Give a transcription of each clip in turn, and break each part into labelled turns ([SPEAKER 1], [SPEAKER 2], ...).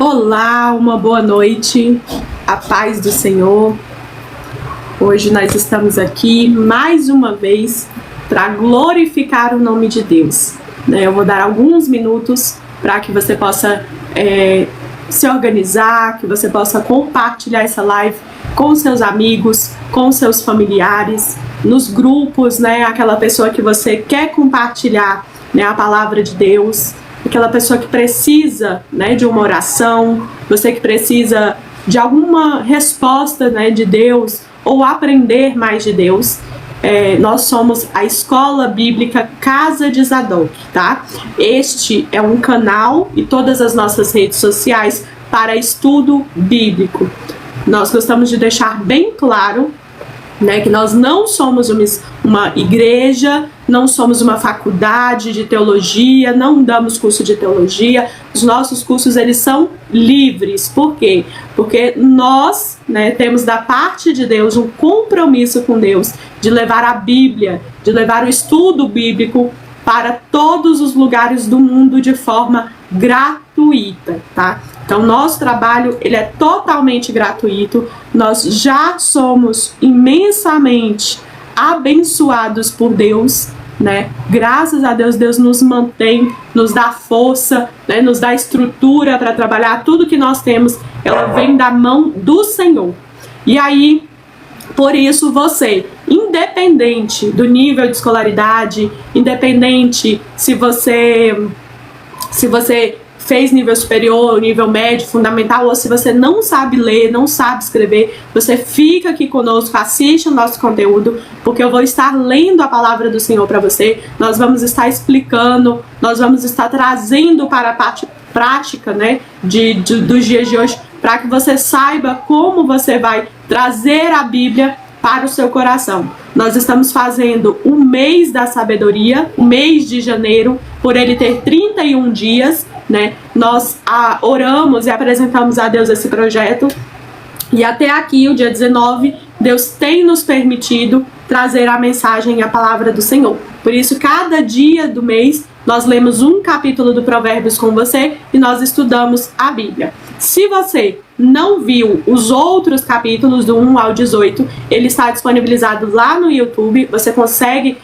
[SPEAKER 1] Olá, uma boa noite, a paz do Senhor. Hoje nós estamos aqui mais uma vez para glorificar o nome de Deus. Eu vou dar alguns minutos para que você possa se organizar, que você possa compartilhar essa live com seus amigos, com seus familiares, nos grupos, aquela pessoa que você quer compartilhar a palavra de Deus, aquela pessoa que precisa de uma oração, você que precisa de alguma resposta de Deus ou aprender mais de Deus. Nós somos a Escola Bíblica Casa de Zadok, tá? Este é um canal e todas as nossas redes sociais para estudo bíblico. Nós gostamos de deixar bem claro que nós não somos uma igreja, não somos uma faculdade de teologia, não damos curso de teologia. Os nossos cursos, eles são livres. Por quê? Porque nós temos da parte de Deus um compromisso com Deus de levar a Bíblia, de levar o estudo bíblico para todos os lugares do mundo de forma gratuita, tá? Então, nosso trabalho, ele é totalmente gratuito. Nós já somos imensamente abençoados por Deus, Graças a Deus, Deus nos mantém, nos dá força, nos dá estrutura para trabalhar. Tudo que nós temos, ela vem da mão do Senhor. E aí, por isso, você, independente do nível de escolaridade, independente se você fez nível superior, nível médio, fundamental, ou se você não sabe ler, não sabe escrever, você fica aqui conosco, assiste o nosso conteúdo, porque eu vou estar lendo a palavra do Senhor para você, nós vamos estar explicando, nós vamos estar trazendo para a parte prática, dos dias de hoje, para que você saiba como você vai trazer a Bíblia para o seu coração. Nós estamos fazendo o mês da sabedoria, o mês de janeiro, por ele ter 31 dias, Nós oramos e apresentamos a Deus esse projeto, e até aqui, o dia 19, Deus tem nos permitido trazer a mensagem e a palavra do Senhor. Por isso, cada dia do mês, nós lemos um capítulo do Provérbios com você e nós estudamos a Bíblia. Se você não viu os outros capítulos, do 1 ao 18, ele está disponibilizado lá no YouTube. Você consegue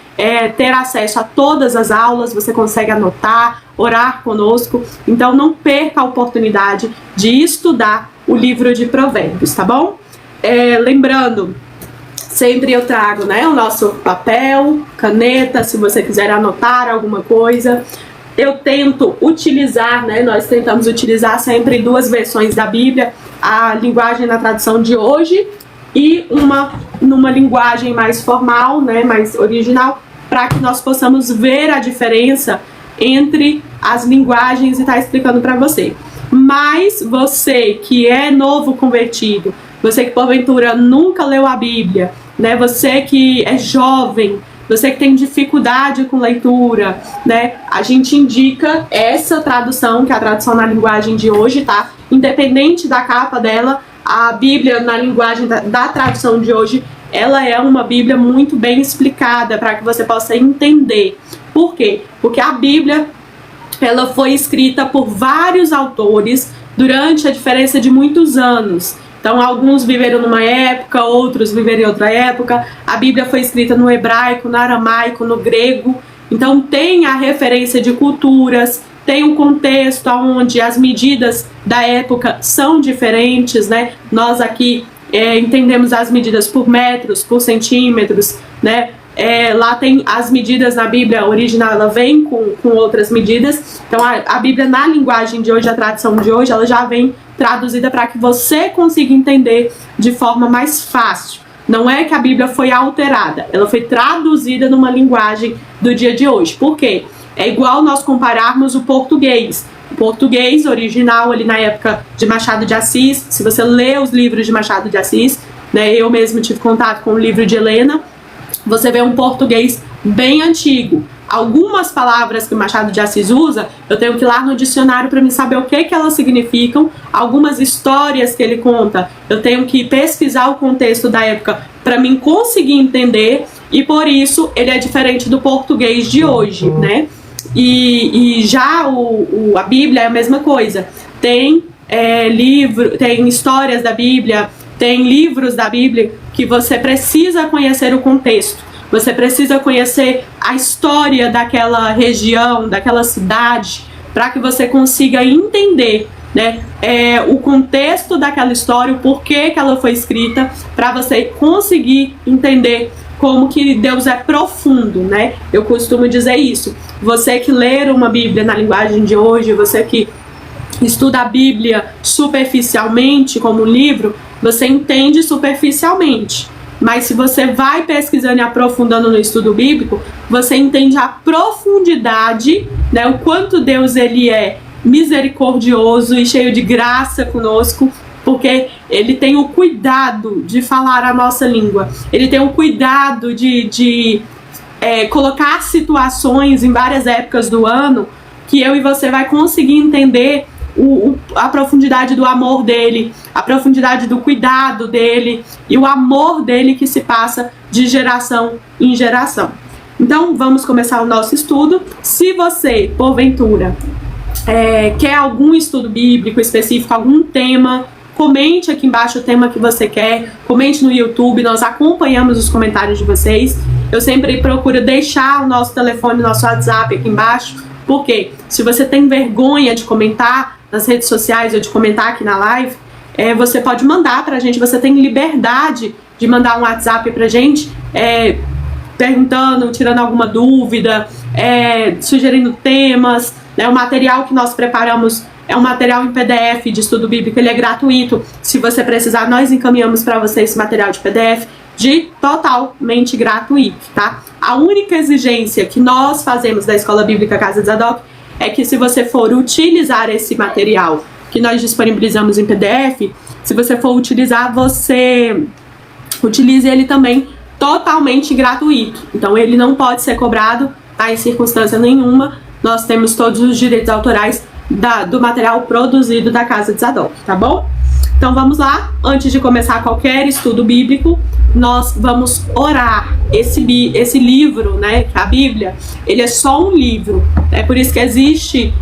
[SPEAKER 1] ter acesso a todas as aulas, você consegue anotar, orar conosco. Então não perca a oportunidade de estudar o livro de Provérbios, tá bom? Lembrando, sempre eu trago o nosso papel, caneta, se você quiser anotar alguma coisa. Eu tento utilizar, nós tentamos utilizar sempre duas versões da Bíblia, a linguagem na tradução de hoje e numa linguagem mais formal, mais original, para que nós possamos ver a diferença entre as linguagens e estar explicando para você. Mas você que é novo convertido, você que porventura nunca leu a Bíblia, você que é jovem, você que tem dificuldade com leitura, a gente indica essa tradução, que é a tradução na linguagem de hoje, tá? Independente da capa dela, a Bíblia na linguagem da tradução de hoje, ela é uma Bíblia muito bem explicada para que você possa entender. Por quê? Porque a Bíblia, ela foi escrita por vários autores durante a diferença de muitos anos. Então, alguns viveram numa época, outros viveram em outra época. A Bíblia foi escrita no hebraico, no aramaico, no grego. Então, tem a referência de culturas, tem um contexto onde as medidas da época são diferentes, Nós aqui entendemos as medidas por metros, por centímetros, lá tem as medidas na Bíblia original, ela vem com outras medidas. Então a Bíblia na linguagem de hoje, a tradução de hoje, ela já vem traduzida para que você consiga entender de forma mais fácil. Não é que a Bíblia foi alterada, ela foi traduzida numa linguagem do dia de hoje. Por quê? É igual nós compararmos o português. O português original, ali na época de Machado de Assis, se você lê os livros de Machado de Assis, eu mesmo tive contato com o livro de Helena, você vê um português bem antigo. Algumas palavras que Machado de Assis usa, eu tenho que ir lá no dicionário para me saber o que elas significam. Algumas histórias que ele conta, eu tenho que pesquisar o contexto da época para mim conseguir entender, e por isso ele é diferente do português de hoje, E já a Bíblia é a mesma coisa. Tem tem histórias da Bíblia, tem livros da Bíblia que você precisa conhecer o contexto. Você precisa conhecer a história daquela região, daquela cidade, para que você consiga entender, né, o contexto daquela história, o porquê que ela foi escrita, para você conseguir entender como que Deus é profundo, né? Eu costumo dizer isso. Você que lê uma Bíblia na linguagem de hoje, você que estuda a Bíblia superficialmente como um livro, você entende superficialmente. Mas se você vai pesquisando e aprofundando no estudo bíblico, você entende a profundidade, né, o quanto Deus ele é misericordioso e cheio de graça conosco, porque ele tem o cuidado de falar a nossa língua. Ele tem o cuidado de colocar situações em várias épocas do ano que eu e você vai conseguir entender a profundidade do amor dele, a profundidade do cuidado dele e o amor dele que se passa de geração em geração. Então vamos começar o nosso estudo. Se você, porventura, quer algum estudo bíblico específico, algum tema, comente aqui embaixo o tema que você quer, comente no YouTube, nós acompanhamos os comentários de vocês. Eu sempre procuro deixar o nosso telefone, nosso WhatsApp aqui embaixo, porque se você tem vergonha de comentar nas redes sociais ou de comentar aqui na live, você pode mandar pra gente, você tem liberdade de mandar um WhatsApp pra gente, perguntando, tirando alguma dúvida, sugerindo temas, né? O material que nós preparamos é um material em PDF de estudo bíblico, ele é gratuito. Se você precisar, nós encaminhamos para você esse material de PDF totalmente gratuito, tá? A única exigência que nós fazemos da Escola Bíblica Casa de Zadok é que se você for utilizar esse material que nós disponibilizamos em PDF, se você for utilizar, você utilize ele também totalmente gratuito. Então ele não pode ser cobrado, tá, em circunstância nenhuma. Nós temos todos os direitos autorais do material produzido da Casa de Zadok, tá bom? Então vamos lá, antes de começar qualquer estudo bíblico, nós vamos orar. Esse livro, né, a Bíblia, ele é só um livro. É por isso que existe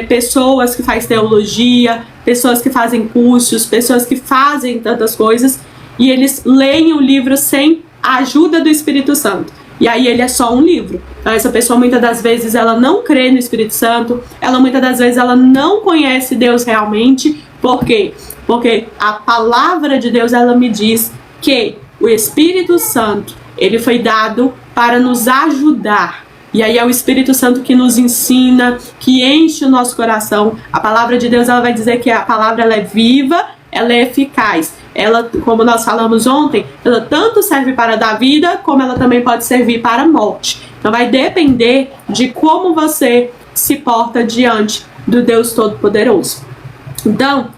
[SPEAKER 1] pessoas que fazem teologia, pessoas que fazem cursos, pessoas que fazem tantas coisas, e eles leem o livro sem a ajuda do Espírito Santo. E aí ele é só um livro. Então essa pessoa muitas das vezes ela não crê no Espírito Santo, muitas das vezes ela não conhece Deus realmente. Por quê? Porque a palavra de Deus, ela me diz que o Espírito Santo, ele foi dado para nos ajudar. E aí é o Espírito Santo que nos ensina, que enche o nosso coração. A palavra de Deus, ela vai dizer que a palavra ela é viva, ela é eficaz. Ela, como nós falamos ontem, ela tanto serve para dar vida, como ela também pode servir para a morte. Então vai depender de como você se porta diante do Deus Todo-Poderoso. Então,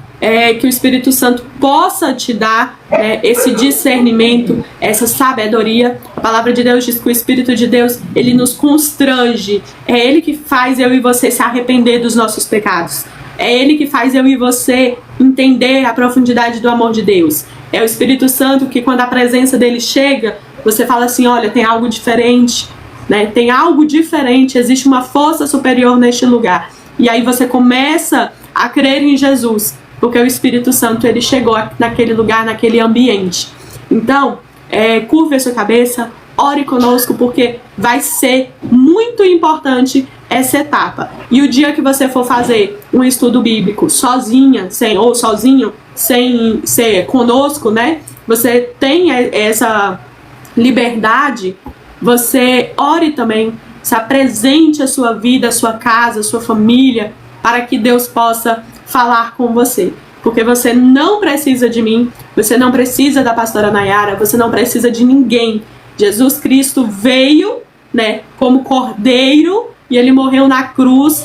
[SPEAKER 1] que o Espírito Santo possa te dar esse discernimento, essa sabedoria. A palavra de Deus diz que o Espírito de Deus, ele nos constrange. É ele que faz eu e você se arrepender dos nossos pecados. É ele que faz eu e você entender a profundidade do amor de Deus. É o Espírito Santo que, quando a presença dele chega, você fala assim, olha, tem algo diferente, né? Tem algo diferente, existe uma força superior neste lugar. E aí você começa a crer em Jesus, porque o Espírito Santo, ele chegou naquele lugar, naquele ambiente. Então, curve a sua cabeça, ore conosco, porque vai ser muito importante essa etapa. E o dia que você for fazer um estudo bíblico sozinha, sozinho, sem ser conosco, né? Você tem essa liberdade, você ore também, se apresente a sua vida, a sua casa, a sua família, para que Deus possa falar com você. Porque você não precisa de mim, você não precisa da pastora Nayara, você não precisa de ninguém. Jesus Cristo veio, né, como cordeiro, e ele morreu na cruz.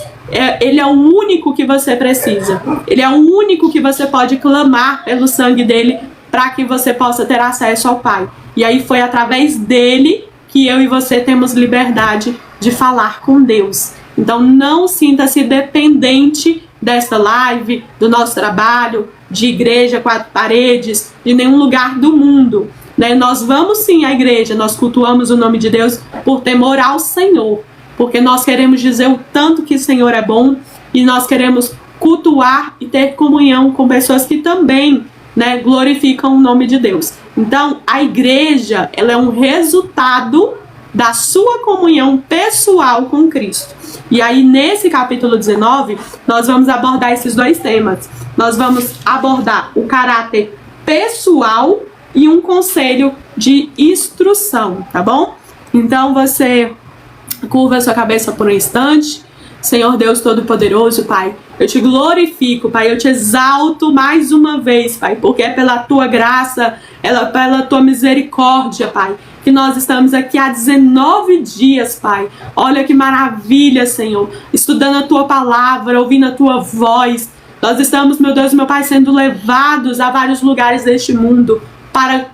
[SPEAKER 1] Ele é o único que você precisa. Ele é o único que você pode clamar pelo sangue dele para que você possa ter acesso ao Pai. E aí foi através dele que eu e você temos liberdade de falar com Deus. Então não sinta-se dependente desta live, do nosso trabalho, de igreja, 4 paredes, de nenhum lugar do mundo. Né? Nós vamos sim à igreja, nós cultuamos o nome de Deus por temor ao Senhor. Porque nós queremos dizer o tanto que o Senhor é bom e nós queremos cultuar e ter comunhão com pessoas que também, né, glorificam o nome de Deus. Então, a igreja, ela é um resultado da sua comunhão pessoal com Cristo. E aí, nesse capítulo 19, nós vamos abordar esses dois temas. Nós vamos abordar o caráter pessoal e um conselho de instrução, tá bom? Então, você curva a sua cabeça por um instante. Senhor Deus Todo-Poderoso, Pai, eu te glorifico, Pai, eu te exalto mais uma vez, Pai, porque é pela tua graça, pela tua misericórdia, Pai, que nós estamos aqui há 19 dias, Pai. Olha que maravilha, Senhor, estudando a tua palavra, ouvindo a tua voz. Nós estamos, meu Deus, meu Pai, sendo levados a vários lugares deste mundo para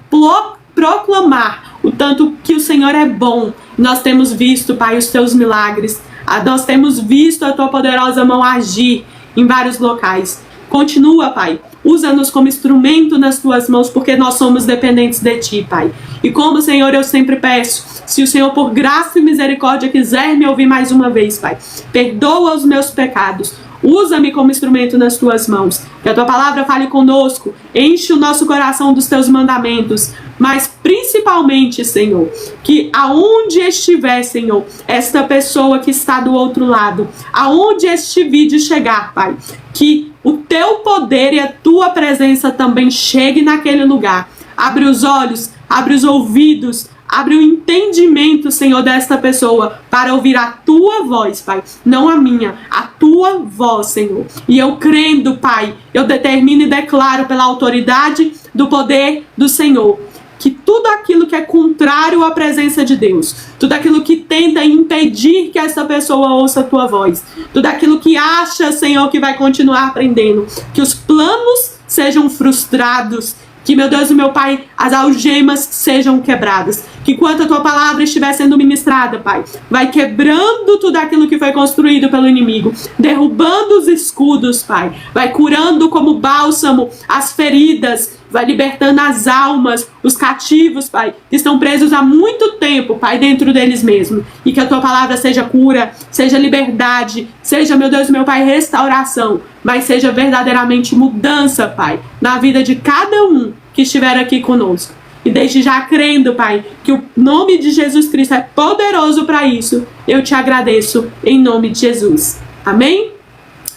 [SPEAKER 1] proclamar o tanto que o Senhor é bom. Nós temos visto, Pai, os teus milagres. Nós temos visto a tua poderosa mão agir em vários locais. Continua, Pai. Usa-nos como instrumento nas tuas mãos, porque nós somos dependentes de ti, Pai. E como, Senhor, eu sempre peço, se o Senhor, por graça e misericórdia, quiser me ouvir mais uma vez, Pai, perdoa os meus pecados. Usa-me como instrumento nas tuas mãos. Que a tua palavra fale conosco. Enche o nosso coração dos teus mandamentos. Mas principalmente, Senhor, que aonde estiver, Senhor, esta pessoa que está do outro lado, aonde este vídeo chegar, Pai, que o teu poder e a tua presença também chegue naquele lugar. Abre os olhos, abre os ouvidos, abre o entendimento, Senhor, desta pessoa para ouvir a tua voz, Pai, não a minha, a tua voz, Senhor. E eu crendo, Pai, eu determino e declaro pela autoridade do poder do Senhor, que tudo aquilo que é contrário à presença de Deus, tudo aquilo que tenta impedir que essa pessoa ouça a tua voz, tudo aquilo que acha, Senhor, que vai continuar aprendendo, que os planos sejam frustrados, que, meu Deus e meu Pai, as algemas sejam quebradas. Que enquanto a tua palavra estiver sendo ministrada, Pai, vai quebrando tudo aquilo que foi construído pelo inimigo, derrubando os escudos, Pai, vai curando como bálsamo as feridas, vai libertando as almas, os cativos, Pai, que estão presos há muito tempo, Pai, dentro deles mesmos. E que a tua palavra seja cura, seja liberdade, seja, meu Deus e meu Pai, restauração, mas seja verdadeiramente mudança, Pai, na vida de cada um que estiver aqui conosco. E desde já crendo, Pai, que o nome de Jesus Cristo é poderoso para isso, eu te agradeço em nome de Jesus. Amém?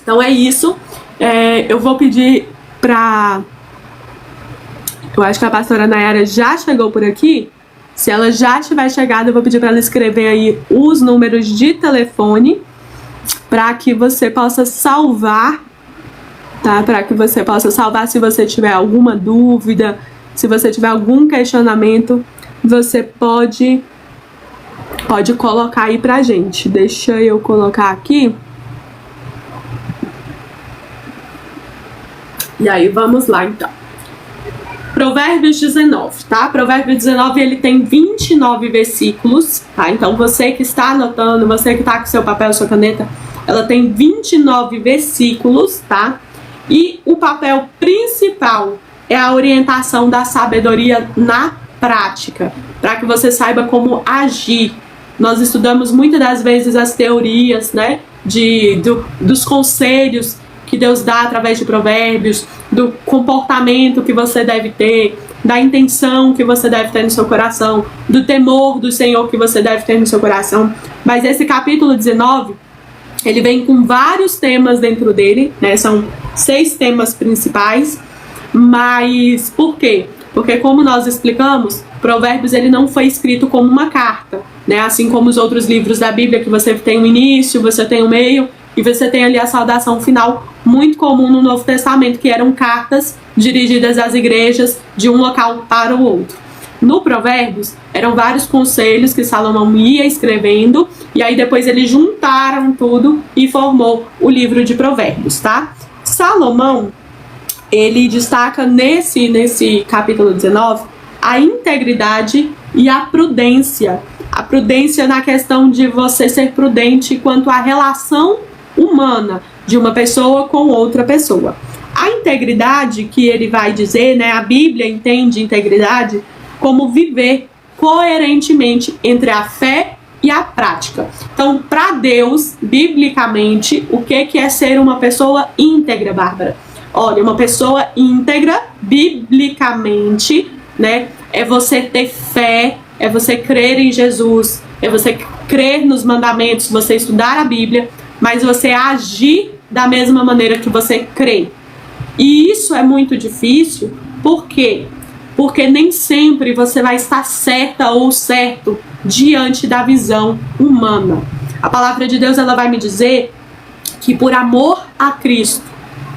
[SPEAKER 1] Então é isso. Eu vou pedir para... Eu acho que a pastora Nayara já chegou por aqui. Se ela já tiver chegado, eu vou pedir para ela escrever aí os números de telefone para que você possa salvar, tá? Para que você possa salvar se você tiver alguma dúvida, se você tiver algum questionamento, você pode colocar aí pra gente. Deixa eu colocar aqui. E aí, vamos lá então. Provérbios 19, tá? Provérbios 19, ele tem 29 versículos, tá? Então, você que está anotando, você que está com seu papel, sua caneta, ela tem 29 versículos, tá? E o papel principal é a orientação da sabedoria na prática, para que você saiba como agir. Nós estudamos muitas das vezes as teorias, né? Dos conselhos que Deus dá através de provérbios, do comportamento que você deve ter, da intenção que você deve ter no seu coração, do temor do Senhor que você deve ter no seu coração. Mas esse capítulo 19, ele vem com vários temas dentro dele, né? São 6 temas principais. Mas por quê? Porque, como nós explicamos, Provérbios ele não foi escrito como uma carta, né? Assim como os outros livros da Bíblia, que você tem um início, você tem um meio e você tem ali a saudação final, muito comum no Novo Testamento, que eram cartas dirigidas às igrejas de um local para o outro. No Provérbios, eram vários conselhos que Salomão ia escrevendo, e aí depois eles juntaram tudo e formou o livro de Provérbios, tá? Salomão, ele destaca nesse capítulo 19 a integridade e a prudência. A prudência na questão de você ser prudente quanto à relação humana de uma pessoa com outra pessoa. A integridade que ele vai dizer, né, a Bíblia entende integridade como viver coerentemente entre a fé e e a prática. Então, para Deus, biblicamente, o que é ser uma pessoa íntegra, Bárbara? Olha, uma pessoa íntegra, biblicamente, né, é você ter fé, é você crer em Jesus, é você crer nos mandamentos, você estudar a Bíblia, mas você agir da mesma maneira que você crê. E isso é muito difícil, por quê? Porque nem sempre você vai estar certa ou certo diante da visão humana. A palavra de Deus, ela vai me dizer que por amor a Cristo,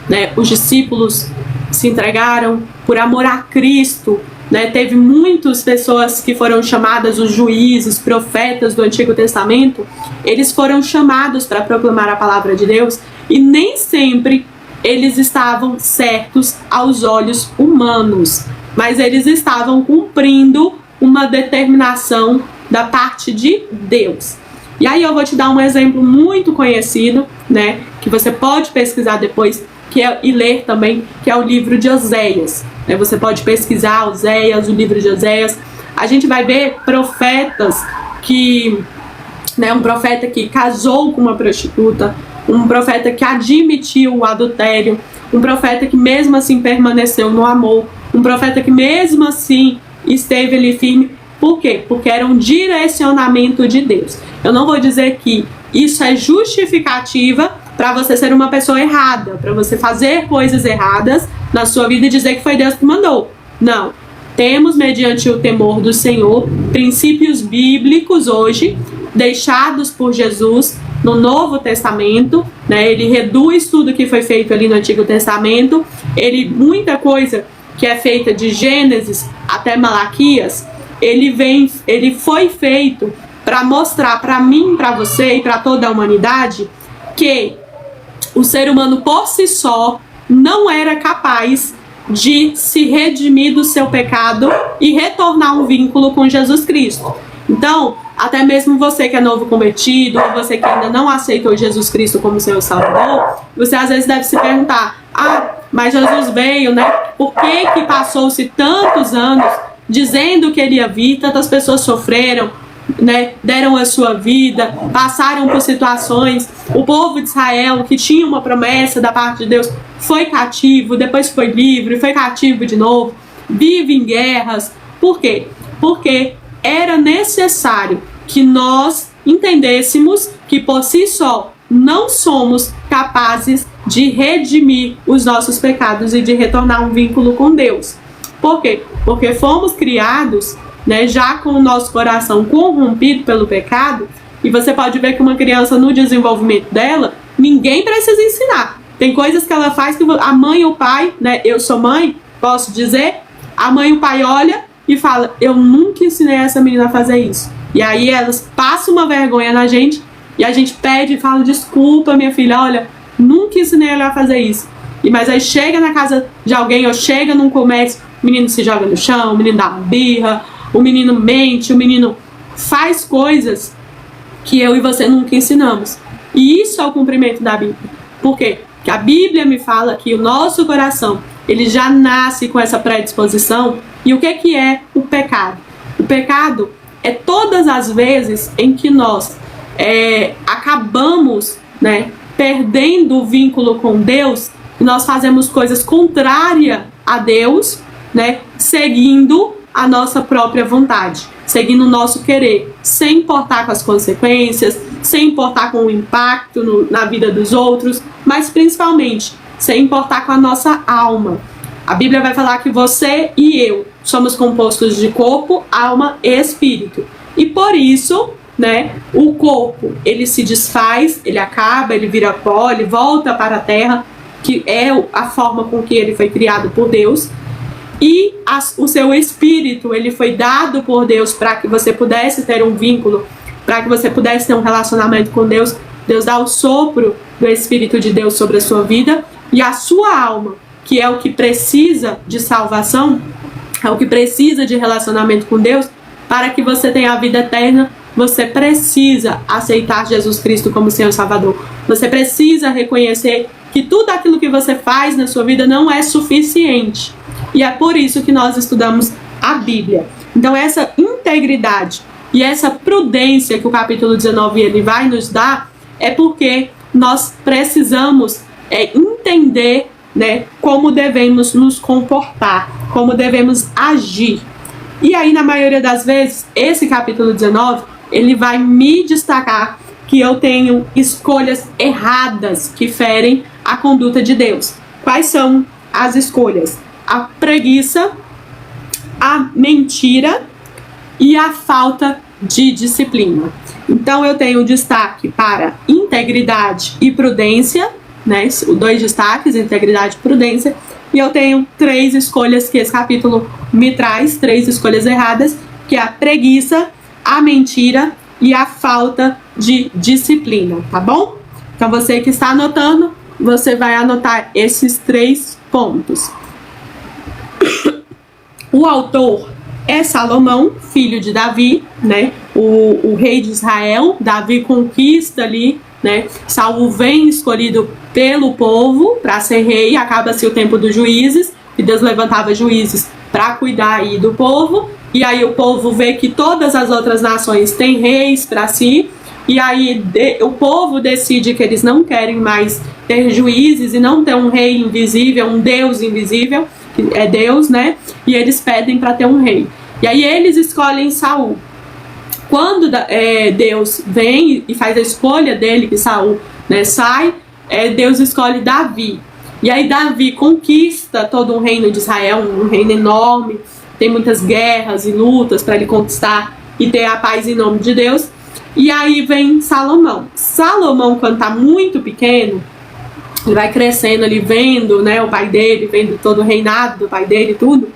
[SPEAKER 1] né, os discípulos se entregaram, por amor a Cristo, né, teve muitas pessoas que foram chamadas, os juízes, profetas do Antigo Testamento, eles foram chamados para proclamar a palavra de Deus, e nem sempre eles estavam certos aos olhos humanos, mas eles estavam cumprindo uma determinação da parte de Deus. E aí eu vou te dar um exemplo muito conhecido, né, que você pode pesquisar depois, e ler também, que é o livro de Oséias. Você pode pesquisar Oséias, o livro de Oséias. A gente vai ver profetas que, né, um profeta que casou com uma prostituta, um profeta que admitiu o adultério, um profeta que mesmo assim permaneceu no amor, um profeta que mesmo assim esteve ali firme. Por quê? Porque era um direcionamento de Deus. Eu não vou dizer que isso é justificativa para você ser uma pessoa errada, para você fazer coisas erradas na sua vida e dizer que foi Deus que mandou. Não. Temos, mediante o temor do Senhor, princípios bíblicos hoje, deixados por Jesus no Novo Testamento, né? Ele reduz tudo que foi feito ali no Antigo Testamento. Muita coisa que é feita de Gênesis até Malaquias, ele foi feito para mostrar para mim, para você e para toda a humanidade que o ser humano por si só não era capaz de se redimir do seu pecado e retornar um vínculo com Jesus Cristo. Então, até mesmo você que é novo convertido, ou você que ainda não aceitou Jesus Cristo como seu Salvador, você às vezes deve se perguntar: mas Jesus veio, né? Por que passou-se tantos anos dizendo que ele ia vir, tantas pessoas sofreram, né, deram a sua vida, passaram por situações. O povo de Israel, que tinha uma promessa da parte de Deus, foi cativo, depois foi livre, foi cativo de novo, vive em guerras. Por quê? Porque era necessário que nós entendêssemos que por si só não somos capazes de redimir os nossos pecados e de retornar um vínculo com Deus. Por quê? Porque fomos criados, né, já com o nosso coração corrompido pelo pecado. E você pode ver que uma criança, no desenvolvimento dela, ninguém precisa ensinar. Tem coisas que ela faz que a mãe e o pai, né, eu sou mãe, posso dizer, a mãe e o pai olha e fala: eu nunca ensinei essa menina a fazer isso. E aí elas passam uma vergonha na gente e a gente pede e fala: desculpa, minha filha, olha, nunca ensinei ela a fazer isso. Mas aí chega na casa de alguém ou chega num comércio, o menino se joga no chão, o menino dá uma birra, o menino mente, o menino faz coisas que eu e você nunca ensinamos. E isso é o cumprimento da Bíblia. Por quê? Porque a Bíblia me fala que o nosso coração, ele já nasce com essa predisposição. E o que é o pecado? O pecado é todas as vezes em que nós acabamos, né, perdendo o vínculo com Deus, e nós fazemos coisas contrárias a Deus, né, seguindo a nossa própria vontade, seguindo o nosso querer, sem importar com as consequências, sem importar com o impacto na vida dos outros, mas principalmente sem importar com a nossa alma. A Bíblia vai falar que você e eu somos compostos de corpo, alma e espírito. E por isso, né, o corpo, ele se desfaz, ele acaba, ele vira pó, ele volta para a terra, que é a forma com que ele foi criado por Deus. E o seu espírito, ele foi dado por Deus para que você pudesse ter um vínculo, para que você pudesse ter um relacionamento com Deus. Deus dá o sopro do Espírito de Deus sobre a sua vida. E a sua alma, que é o que precisa de salvação, é o que precisa de relacionamento com Deus, para que você tenha a vida eterna, você precisa aceitar Jesus Cristo como Senhor e Salvador. Você precisa reconhecer que tudo aquilo que você faz na sua vida não é suficiente. E é por isso que nós estudamos a Bíblia. Então essa integridade E essa prudência que o capítulo 19 ele vai nos dar é porque nós precisamos entender, né, como devemos nos comportar, como devemos agir. E aí, na maioria das vezes, esse capítulo 19, ele vai me destacar que eu tenho escolhas erradas que ferem a conduta de Deus. Quais são as escolhas? A preguiça, a mentira e a falta de disciplina. Então, eu tenho destaque para integridade e prudência, né? Dois destaques, integridade e prudência. E eu tenho 3 escolhas que esse capítulo me traz, 3 escolhas erradas, que é a preguiça, a mentira e a falta de disciplina, tá bom? Então, você que está anotando, você vai anotar esses 3 pontos. O autor é Salomão, filho de Davi, né? O rei de Israel. Davi conquista ali, né? Saul vem escolhido pelo povo para ser rei. Acaba-se o tempo dos juízes, e Deus levantava juízes para cuidar aí do povo. E aí o povo vê que todas as outras nações têm reis para si. E aí o povo decide que eles não querem mais ter juízes e não ter um rei invisível, um Deus invisível, que é Deus, né? E eles pedem para ter um rei. E aí eles escolhem Saul. Quando Deus vem e faz a escolha dele, que Saul, né, sai, Deus escolhe Davi. E aí Davi conquista todo um reino de Israel, um reino enorme, tem muitas guerras e lutas para ele conquistar e ter a paz em nome de Deus. E aí vem Salomão. Salomão, quando está muito pequeno, ele vai crescendo ali, vendo, né, o pai dele, vendo todo o reinado do pai dele e tudo.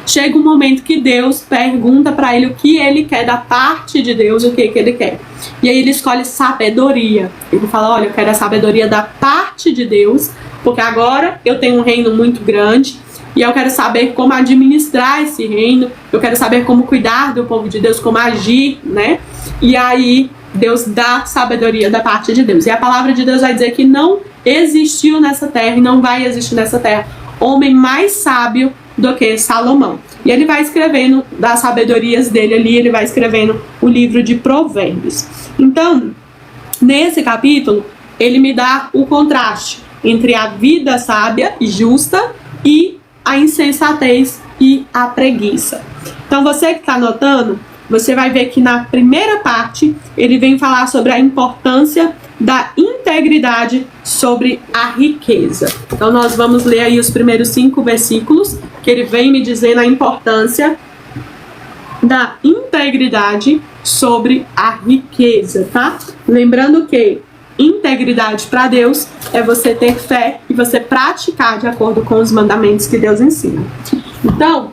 [SPEAKER 1] Chega um momento que Deus pergunta para ele o que ele quer da parte de Deus, o que ele quer. E aí ele escolhe sabedoria. Ele fala, olha, eu quero a sabedoria da parte de Deus, porque agora eu tenho um reino muito grande e eu quero saber como administrar esse reino, eu quero saber como cuidar do povo de Deus, como agir, né? E aí Deus dá sabedoria da parte de Deus. E a palavra de Deus vai dizer que não existiu nessa terra e não vai existir nessa terra homem mais sábio do que Salomão. E ele vai escrevendo das sabedorias dele ali, ele vai escrevendo o livro de Provérbios. Então, nesse capítulo, ele me dá o contraste entre a vida sábia e justa e a insensatez e a preguiça. Então, você que está anotando, você vai ver que na primeira parte ele vem falar sobre a importância da integridade sobre a riqueza. Então nós vamos ler aí os primeiros 5 versículos, que ele vem me dizendo a importância da integridade sobre a riqueza, tá? Lembrando que integridade para Deus é você ter fé e você praticar de acordo com os mandamentos que Deus ensina. Então,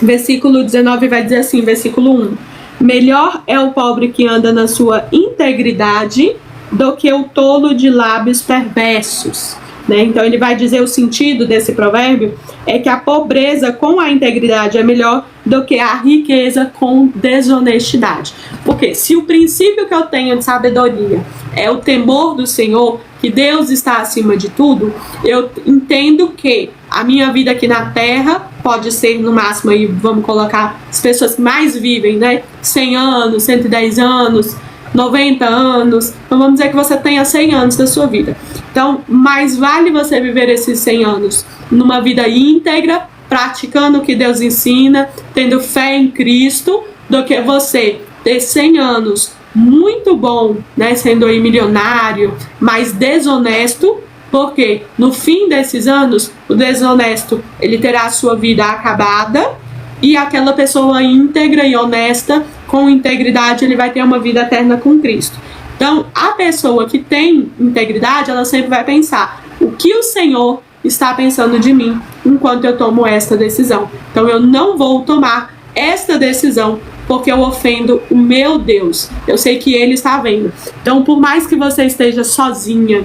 [SPEAKER 1] versículo 19 vai dizer assim, versículo 1: melhor é o pobre que anda na sua integridade do que o tolo de lábios perversos, né? Então ele vai dizer o sentido desse provérbio é que a pobreza com a integridade é melhor do que a riqueza com desonestidade. Porque se o princípio que eu tenho de sabedoria é o temor do Senhor, que Deus está acima de tudo, eu entendo que a minha vida aqui na terra pode ser no máximo aí, vamos colocar as pessoas que mais vivem, né? 100 anos, 110 anos, 90 anos, então vamos dizer que você tenha 100 anos da sua vida. Então, mais vale você viver esses 100 anos numa vida íntegra, praticando o que Deus ensina, tendo fé em Cristo, do que você ter 100 anos muito bom, né, sendo aí milionário, mas desonesto, porque no fim desses anos, o desonesto, ele terá a sua vida acabada, e aquela pessoa íntegra e honesta, com integridade, ele vai ter uma vida eterna com Cristo. Então, a pessoa que tem integridade, ela sempre vai pensar o que o Senhor está pensando de mim enquanto eu tomo esta decisão. Então, eu não vou tomar esta decisão porque eu ofendo o meu Deus. Eu sei que Ele está vendo. Então, por mais que você esteja sozinha,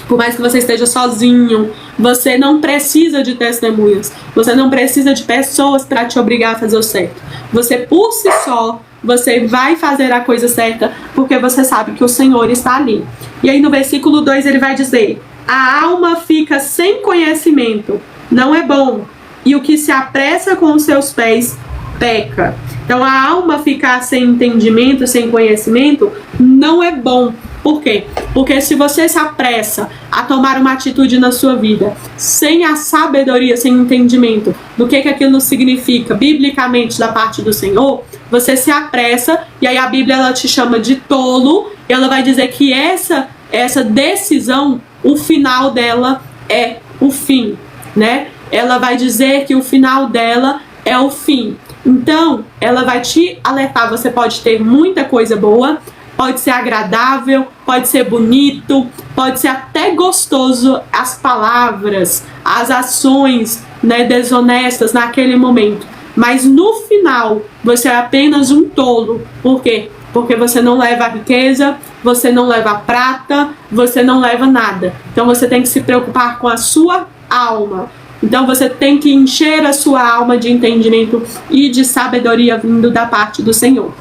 [SPEAKER 1] por mais que você esteja sozinho, você não precisa de testemunhas. Você não precisa de pessoas para te obrigar a fazer o certo. Você, por si só, você vai fazer a coisa certa porque você sabe que o Senhor está ali. E aí no versículo 2 ele vai dizer: a alma fica sem conhecimento, não é bom, e o que se apressa com os seus pés peca. Então a alma ficar sem entendimento, sem conhecimento, não é bom. Por quê? Porque se você se apressa a tomar uma atitude na sua vida sem a sabedoria, sem entendimento do que aquilo significa biblicamente da parte do Senhor, você se apressa e aí a Bíblia ela te chama de tolo e ela vai dizer que essa decisão, o final dela é o fim, né? Ela vai dizer que o final dela é o fim. Então, ela vai te alertar, você pode ter muita coisa boa, pode ser agradável, pode ser bonito, pode ser até gostoso as palavras, as ações, né, desonestas naquele momento. Mas no final, você é apenas um tolo. Por quê? Porque você não leva a riqueza, você não leva a prata, você não leva nada. Então você tem que se preocupar com a sua alma. Então você tem que encher a sua alma de entendimento e de sabedoria vindo da parte do Senhor.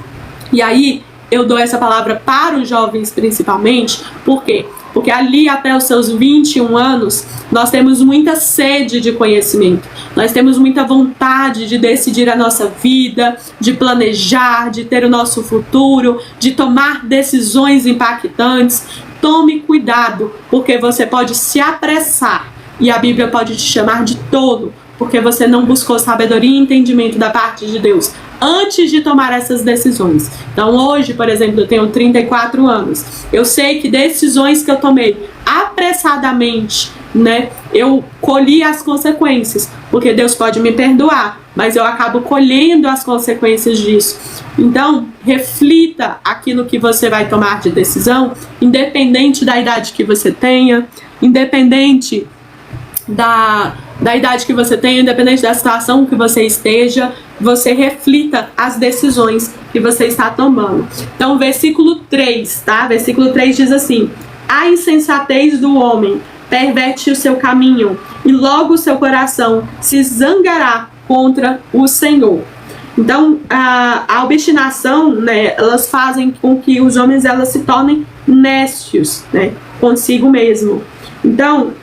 [SPEAKER 1] E aí, eu dou essa palavra para os jovens principalmente, por quê? Porque ali até os seus 21 anos, nós temos muita sede de conhecimento, nós temos muita vontade de decidir a nossa vida, de planejar, de ter o nosso futuro, de tomar decisões impactantes. Tome cuidado, porque você pode se apressar e a Bíblia pode te chamar de tolo, porque você não buscou sabedoria e entendimento da parte de Deus antes de tomar essas decisões. Então hoje, por exemplo, eu tenho 34 anos. Eu sei que decisões que eu tomei apressadamente, né, eu colhi as consequências, porque Deus pode me perdoar, mas eu acabo colhendo as consequências disso. Então, reflita aquilo que você vai tomar de decisão, independente da idade que você tenha, independente da idade que você tem, independente da situação que você esteja, você reflita as decisões que você está tomando. Então, versículo 3, tá? Versículo 3 diz assim: a insensatez do homem perverte o seu caminho, e logo o seu coração se zangará contra o Senhor. Então, a obstinação, né, elas fazem com que os homens elas se tornem nécios, né, consigo mesmo. Então,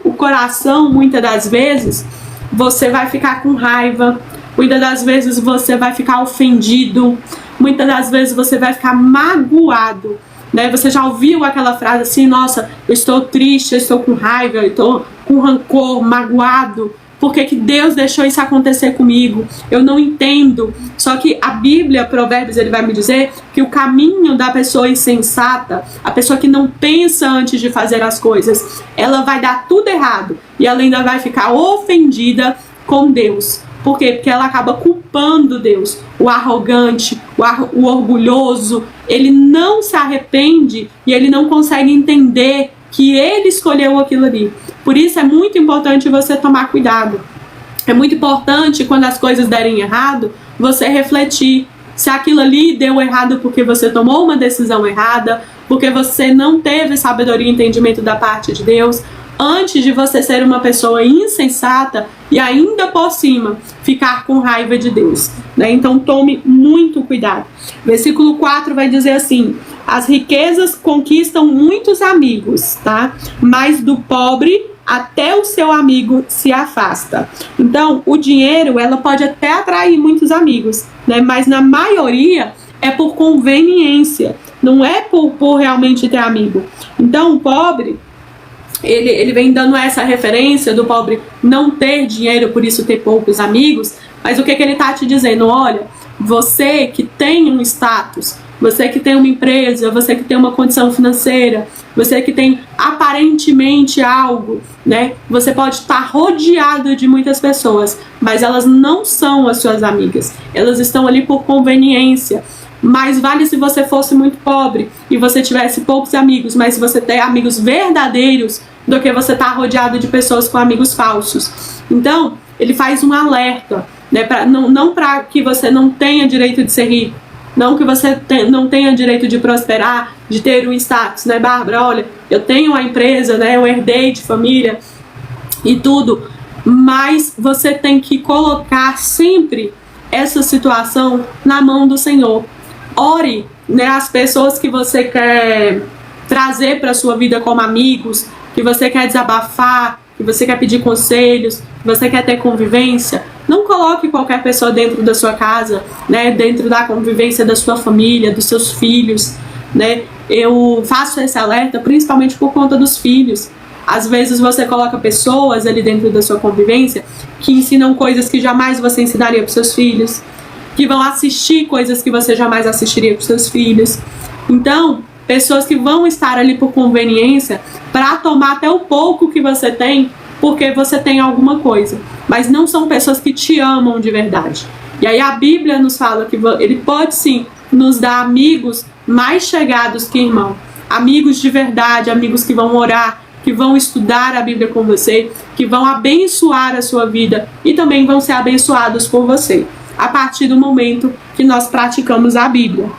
[SPEAKER 1] o coração, muitas das vezes, você vai ficar com raiva, muitas das vezes você vai ficar ofendido, muitas das vezes você vai ficar magoado, né? Você já ouviu aquela frase assim: nossa, eu estou triste, eu estou com raiva, eu estou com rancor, magoado. Por que Deus deixou isso acontecer comigo? Eu não entendo. Só que a Bíblia, Provérbios, ele vai me dizer que o caminho da pessoa insensata, a pessoa que não pensa antes de fazer as coisas, ela vai dar tudo errado. E ela ainda vai ficar ofendida com Deus. Por quê? Porque ela acaba culpando Deus. O arrogante, o orgulhoso, ele não se arrepende e ele não consegue entender que ele escolheu aquilo ali. Por isso é muito importante você tomar cuidado. É muito importante, quando as coisas derem errado, você refletir se aquilo ali deu errado porque você tomou uma decisão errada, porque você não teve sabedoria e entendimento da parte de Deus, antes de você ser uma pessoa insensata e ainda por cima ficar com raiva de Deus, né? Então tome muito cuidado. Versículo 4 vai dizer assim: as riquezas conquistam muitos amigos, tá? Mas do pobre até o seu amigo se afasta. Então, o dinheiro, ela pode até atrair muitos amigos, né? Mas na maioria é por conveniência, não é por realmente ter amigo. Então, o pobre, ele vem dando essa referência do pobre não ter dinheiro, por isso ter poucos amigos. Mas o que ele está te dizendo? Olha, você que tem um status, você que tem uma empresa, você que tem uma condição financeira, você que tem aparentemente algo, né? Você pode estar rodeado de muitas pessoas, mas elas não são as suas amigas. Elas estão ali por conveniência. Mais vale se você fosse muito pobre e você tivesse poucos amigos, mas se você tem amigos verdadeiros, do que você estar rodeado de pessoas com amigos falsos. Então, ele faz um alerta, né? Não para que você não tenha direito de ser rico, não que você não tenha direito de prosperar, de ter um status, né, Bárbara? Olha, eu tenho uma empresa, né, eu herdei de família e tudo, mas você tem que colocar sempre essa situação na mão do Senhor. Ore, né, as pessoas que você quer trazer para a sua vida como amigos, que você quer desabafar, que você quer pedir conselhos, que você quer ter convivência. Não coloque qualquer pessoa dentro da sua casa, né? Dentro da convivência da sua família, dos seus filhos, né? Eu faço esse alerta principalmente por conta dos filhos. Às vezes você coloca pessoas ali dentro da sua convivência que ensinam coisas que jamais você ensinaria para os seus filhos, que vão assistir coisas que você jamais assistiria para os seus filhos. Então, pessoas que vão estar ali por conveniência para tomar até o pouco que você tem, porque você tem alguma coisa. Mas não são pessoas que te amam de verdade. E aí a Bíblia nos fala que Ele pode sim nos dar amigos mais chegados que irmão. Amigos de verdade, amigos que vão orar, que vão estudar a Bíblia com você, que vão abençoar a sua vida e também vão ser abençoados por você, a partir do momento que nós praticamos a Bíblia.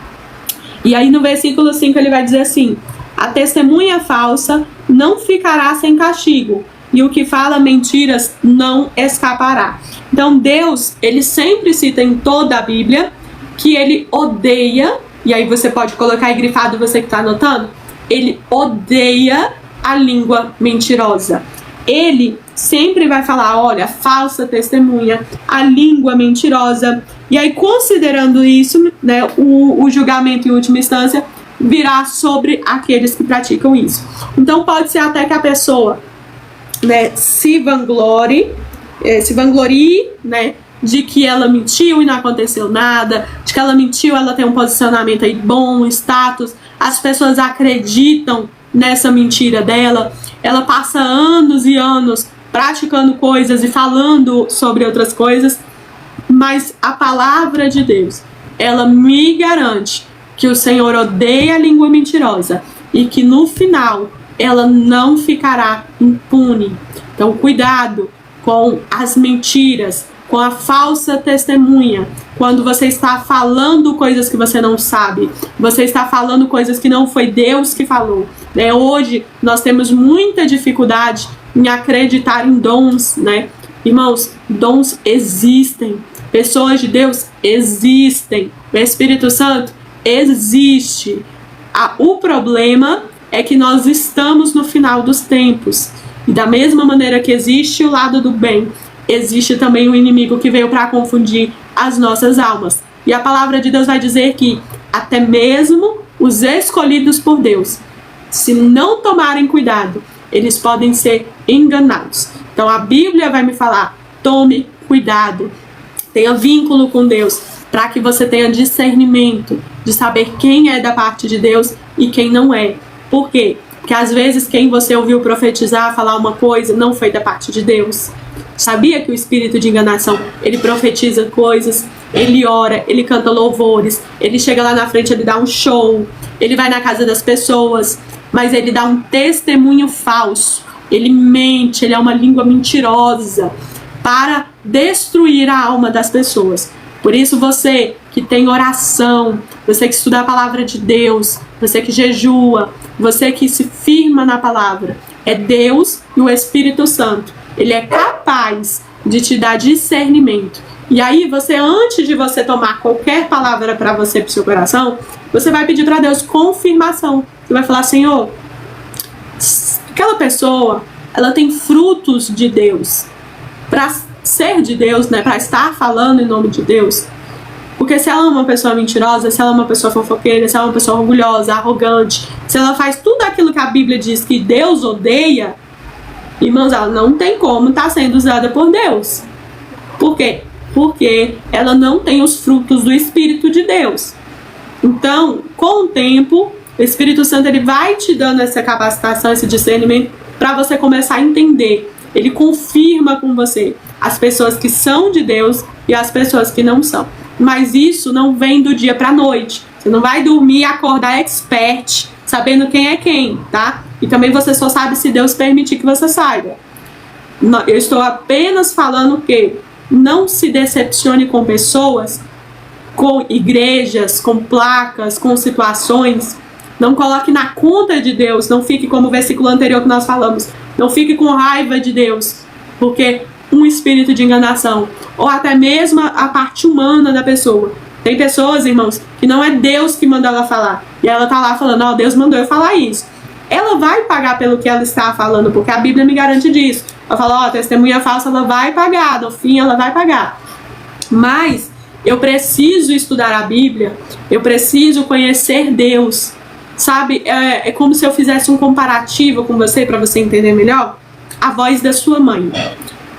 [SPEAKER 1] E aí no versículo 5 ele vai dizer assim: a testemunha falsa não ficará sem castigo, e o que fala mentiras não escapará. Então Deus, ele sempre cita em toda a Bíblia que ele odeia, e aí você pode colocar aí grifado, você que está anotando, ele odeia a língua mentirosa. Ele sempre vai falar, olha, falsa testemunha, a língua mentirosa. E aí, considerando isso, né, o julgamento em última instância virá sobre aqueles que praticam isso. Então pode ser até que a pessoa, né, se vanglorie, né, de que ela mentiu e não aconteceu nada, de que ela mentiu, ela tem um posicionamento aí bom, um status, as pessoas acreditam nessa mentira dela, ela passa anos e anos praticando coisas e falando sobre outras coisas, mas a palavra de Deus, ela me garante que o Senhor odeia a língua mentirosa e que no final ela não ficará impune. Então cuidado com as mentiras, com a falsa testemunha, quando você está falando coisas que você não sabe, você está falando coisas que não foi Deus que falou. Né? Hoje nós temos muita dificuldade em acreditar em dons, né? Irmãos, dons existem, pessoas de Deus existem, o Espírito Santo existe. O problema é que nós estamos no final dos tempos, e da mesma maneira que existe o lado do bem, existe também o inimigo que veio para confundir as nossas almas. E a palavra de Deus vai dizer que até mesmo os escolhidos por Deus, se não tomarem cuidado, eles podem ser enganados. Então a Bíblia vai me falar, tome cuidado, tenha vínculo com Deus, para que você tenha discernimento de saber quem é da parte de Deus e quem não é. Por quê? Porque às vezes quem você ouviu profetizar, falar uma coisa, não foi da parte de Deus. Sabia que o espírito de enganação, ele profetiza coisas, ele ora, ele canta louvores, ele chega lá na frente, ele dá um show, ele vai na casa das pessoas, mas ele dá um testemunho falso, ele mente, ele é uma língua mentirosa para destruir a alma das pessoas. Por isso você que tem oração, você que estuda a palavra de Deus, você que jejua, você que se firma na palavra, é Deus e o Espírito Santo. Ele é capaz de te dar discernimento. E aí você, antes de você tomar qualquer palavra para você, para o seu coração, você vai pedir para Deus confirmação. Você vai falar, Senhor, aquela pessoa, ela tem frutos de Deus. Para ser de Deus, né, para estar falando em nome de Deus. Porque se ela é uma pessoa mentirosa, se ela é uma pessoa fofoqueira, se ela é uma pessoa orgulhosa, arrogante, se ela faz tudo aquilo que a Bíblia diz que Deus odeia, irmãos, ela não tem como estar sendo usada por Deus. Por quê? Porque ela não tem os frutos do Espírito de Deus. Então, com o tempo, o Espírito Santo ele vai te dando essa capacitação, esse discernimento, para você começar a entender. Ele confirma com você as pessoas que são de Deus e as pessoas que não são. Mas isso não vem do dia para a noite. Você não vai dormir e acordar expert, sabendo quem é quem, tá? E também você só sabe se Deus permitir que você saiba. Eu estou apenas falando que não se decepcione com pessoas, com igrejas, com placas, com situações. Não coloque na conta de Deus. Não fique como o versículo anterior que nós falamos. Não fique com raiva de Deus. Porque um espírito de enganação, ou até mesmo a parte humana da pessoa. Tem pessoas, irmãos, que não é Deus que mandou ela falar. E ela tá lá falando, ó, Deus mandou eu falar isso. Ela vai pagar pelo que ela está falando, porque a Bíblia me garante disso. Ela fala, ó, testemunha falsa, ela vai pagar, no fim ela vai pagar. Mas eu preciso estudar a Bíblia, eu preciso conhecer Deus, sabe? É como se eu fizesse um comparativo com você, para você entender melhor. A voz da sua mãe.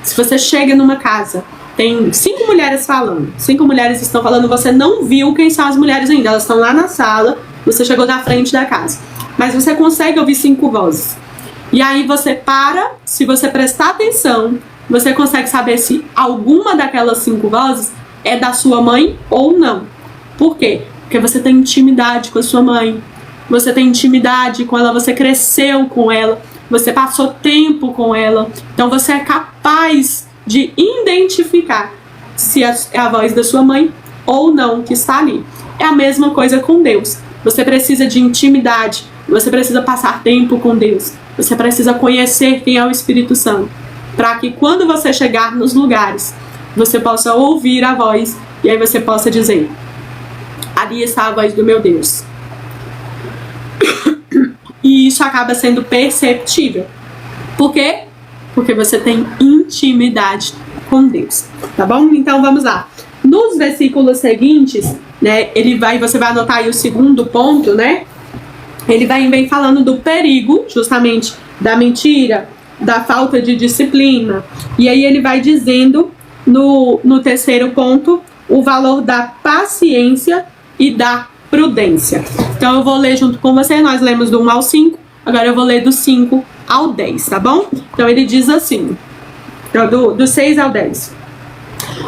[SPEAKER 1] Se você chega numa casa, tem 5 mulheres falando, 5 mulheres estão falando, você não viu quem são as mulheres ainda, elas estão lá na sala, você chegou na frente da casa, mas você consegue ouvir 5 vozes. E aí você para, se você prestar atenção, você consegue saber se alguma daquelas 5 vozes é da sua mãe ou não. Por quê? Porque você tem intimidade com a sua mãe, você tem intimidade com ela, você cresceu com ela, você passou tempo com ela, então você é capaz de identificar se é a voz da sua mãe ou não que está ali. É a mesma coisa com Deus. Você precisa de intimidade, você precisa passar tempo com Deus, você precisa conhecer quem é o Espírito Santo, para que quando você chegar nos lugares, você possa ouvir a voz e aí você possa dizer: ali está a voz do meu Deus. E isso acaba sendo perceptível. Por quê? Porque você tem intimidade com Deus, tá bom? Então vamos lá. Nos versículos seguintes, né, você vai anotar aí o segundo ponto, né? Ele vem falando do perigo, justamente, da mentira, da falta de disciplina. E aí ele vai dizendo, no terceiro ponto, o valor da paciência e da prudência. Então eu vou ler junto com você, nós lemos do 1 ao 5, agora eu vou ler do 5 ao 10, tá bom? Então ele diz assim, do 6 ao 10.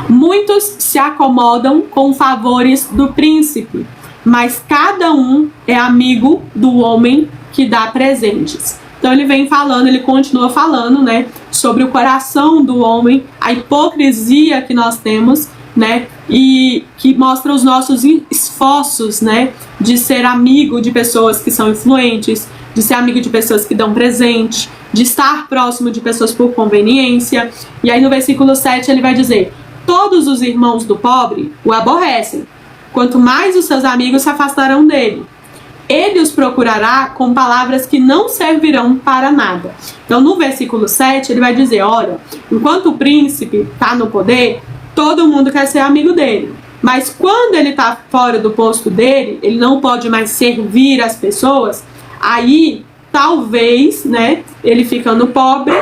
[SPEAKER 1] Muitos se acomodam com favores do príncipe, mas cada um é amigo do homem que dá presentes. Então ele continua falando, né, sobre o coração do homem, a hipocrisia que nós temos, né, e que mostra os nossos esforços, né, de ser amigo de pessoas que são influentes, de ser amigo de pessoas que dão presente, de estar próximo de pessoas por conveniência. E aí no versículo 7 ele vai dizer: todos os irmãos do pobre o aborrecem, quanto mais os seus amigos se afastarão dele. Ele os procurará com palavras que não servirão para nada. Então no versículo 7 ele vai dizer: olha, enquanto o príncipe está no poder, todo mundo quer ser amigo dele. Mas quando ele está fora do posto dele, ele não pode mais servir as pessoas, aí talvez, né, ele ficando pobre,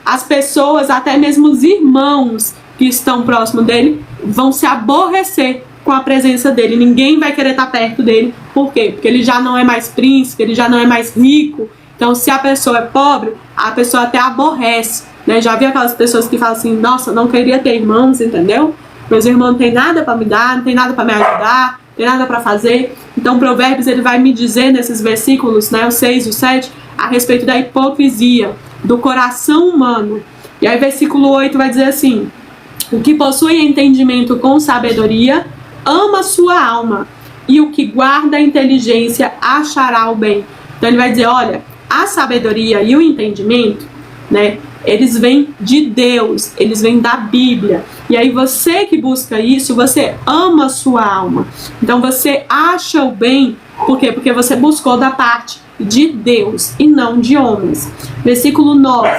[SPEAKER 1] as pessoas, até mesmo os irmãos que estão próximo dele, vão se aborrecer com a presença dele. Ninguém vai querer estar perto dele. Por quê? Porque ele já não é mais príncipe, ele já não é mais rico. Então se a pessoa é pobre, a pessoa até aborrece, né? Já vi aquelas pessoas que falam assim: nossa, não queria ter irmãos, entendeu? Meus irmãos não tem nada para me dar, não tem nada para me ajudar, não tem nada para fazer. Então Provérbios ele vai me dizer nesses versículos, né, o 6 e o 7, a respeito da hipocrisia, do coração humano. E aí versículo 8 vai dizer assim: o que possui entendimento com sabedoria ama sua alma, e o que guarda a inteligência achará o bem. Então ele vai dizer: olha, a sabedoria e o entendimento, né, eles vêm de Deus, eles vêm da Bíblia. E aí você que busca isso, você ama a sua alma. Então você acha o bem, por quê? Porque você buscou da parte de Deus e não de homens. Versículo 9.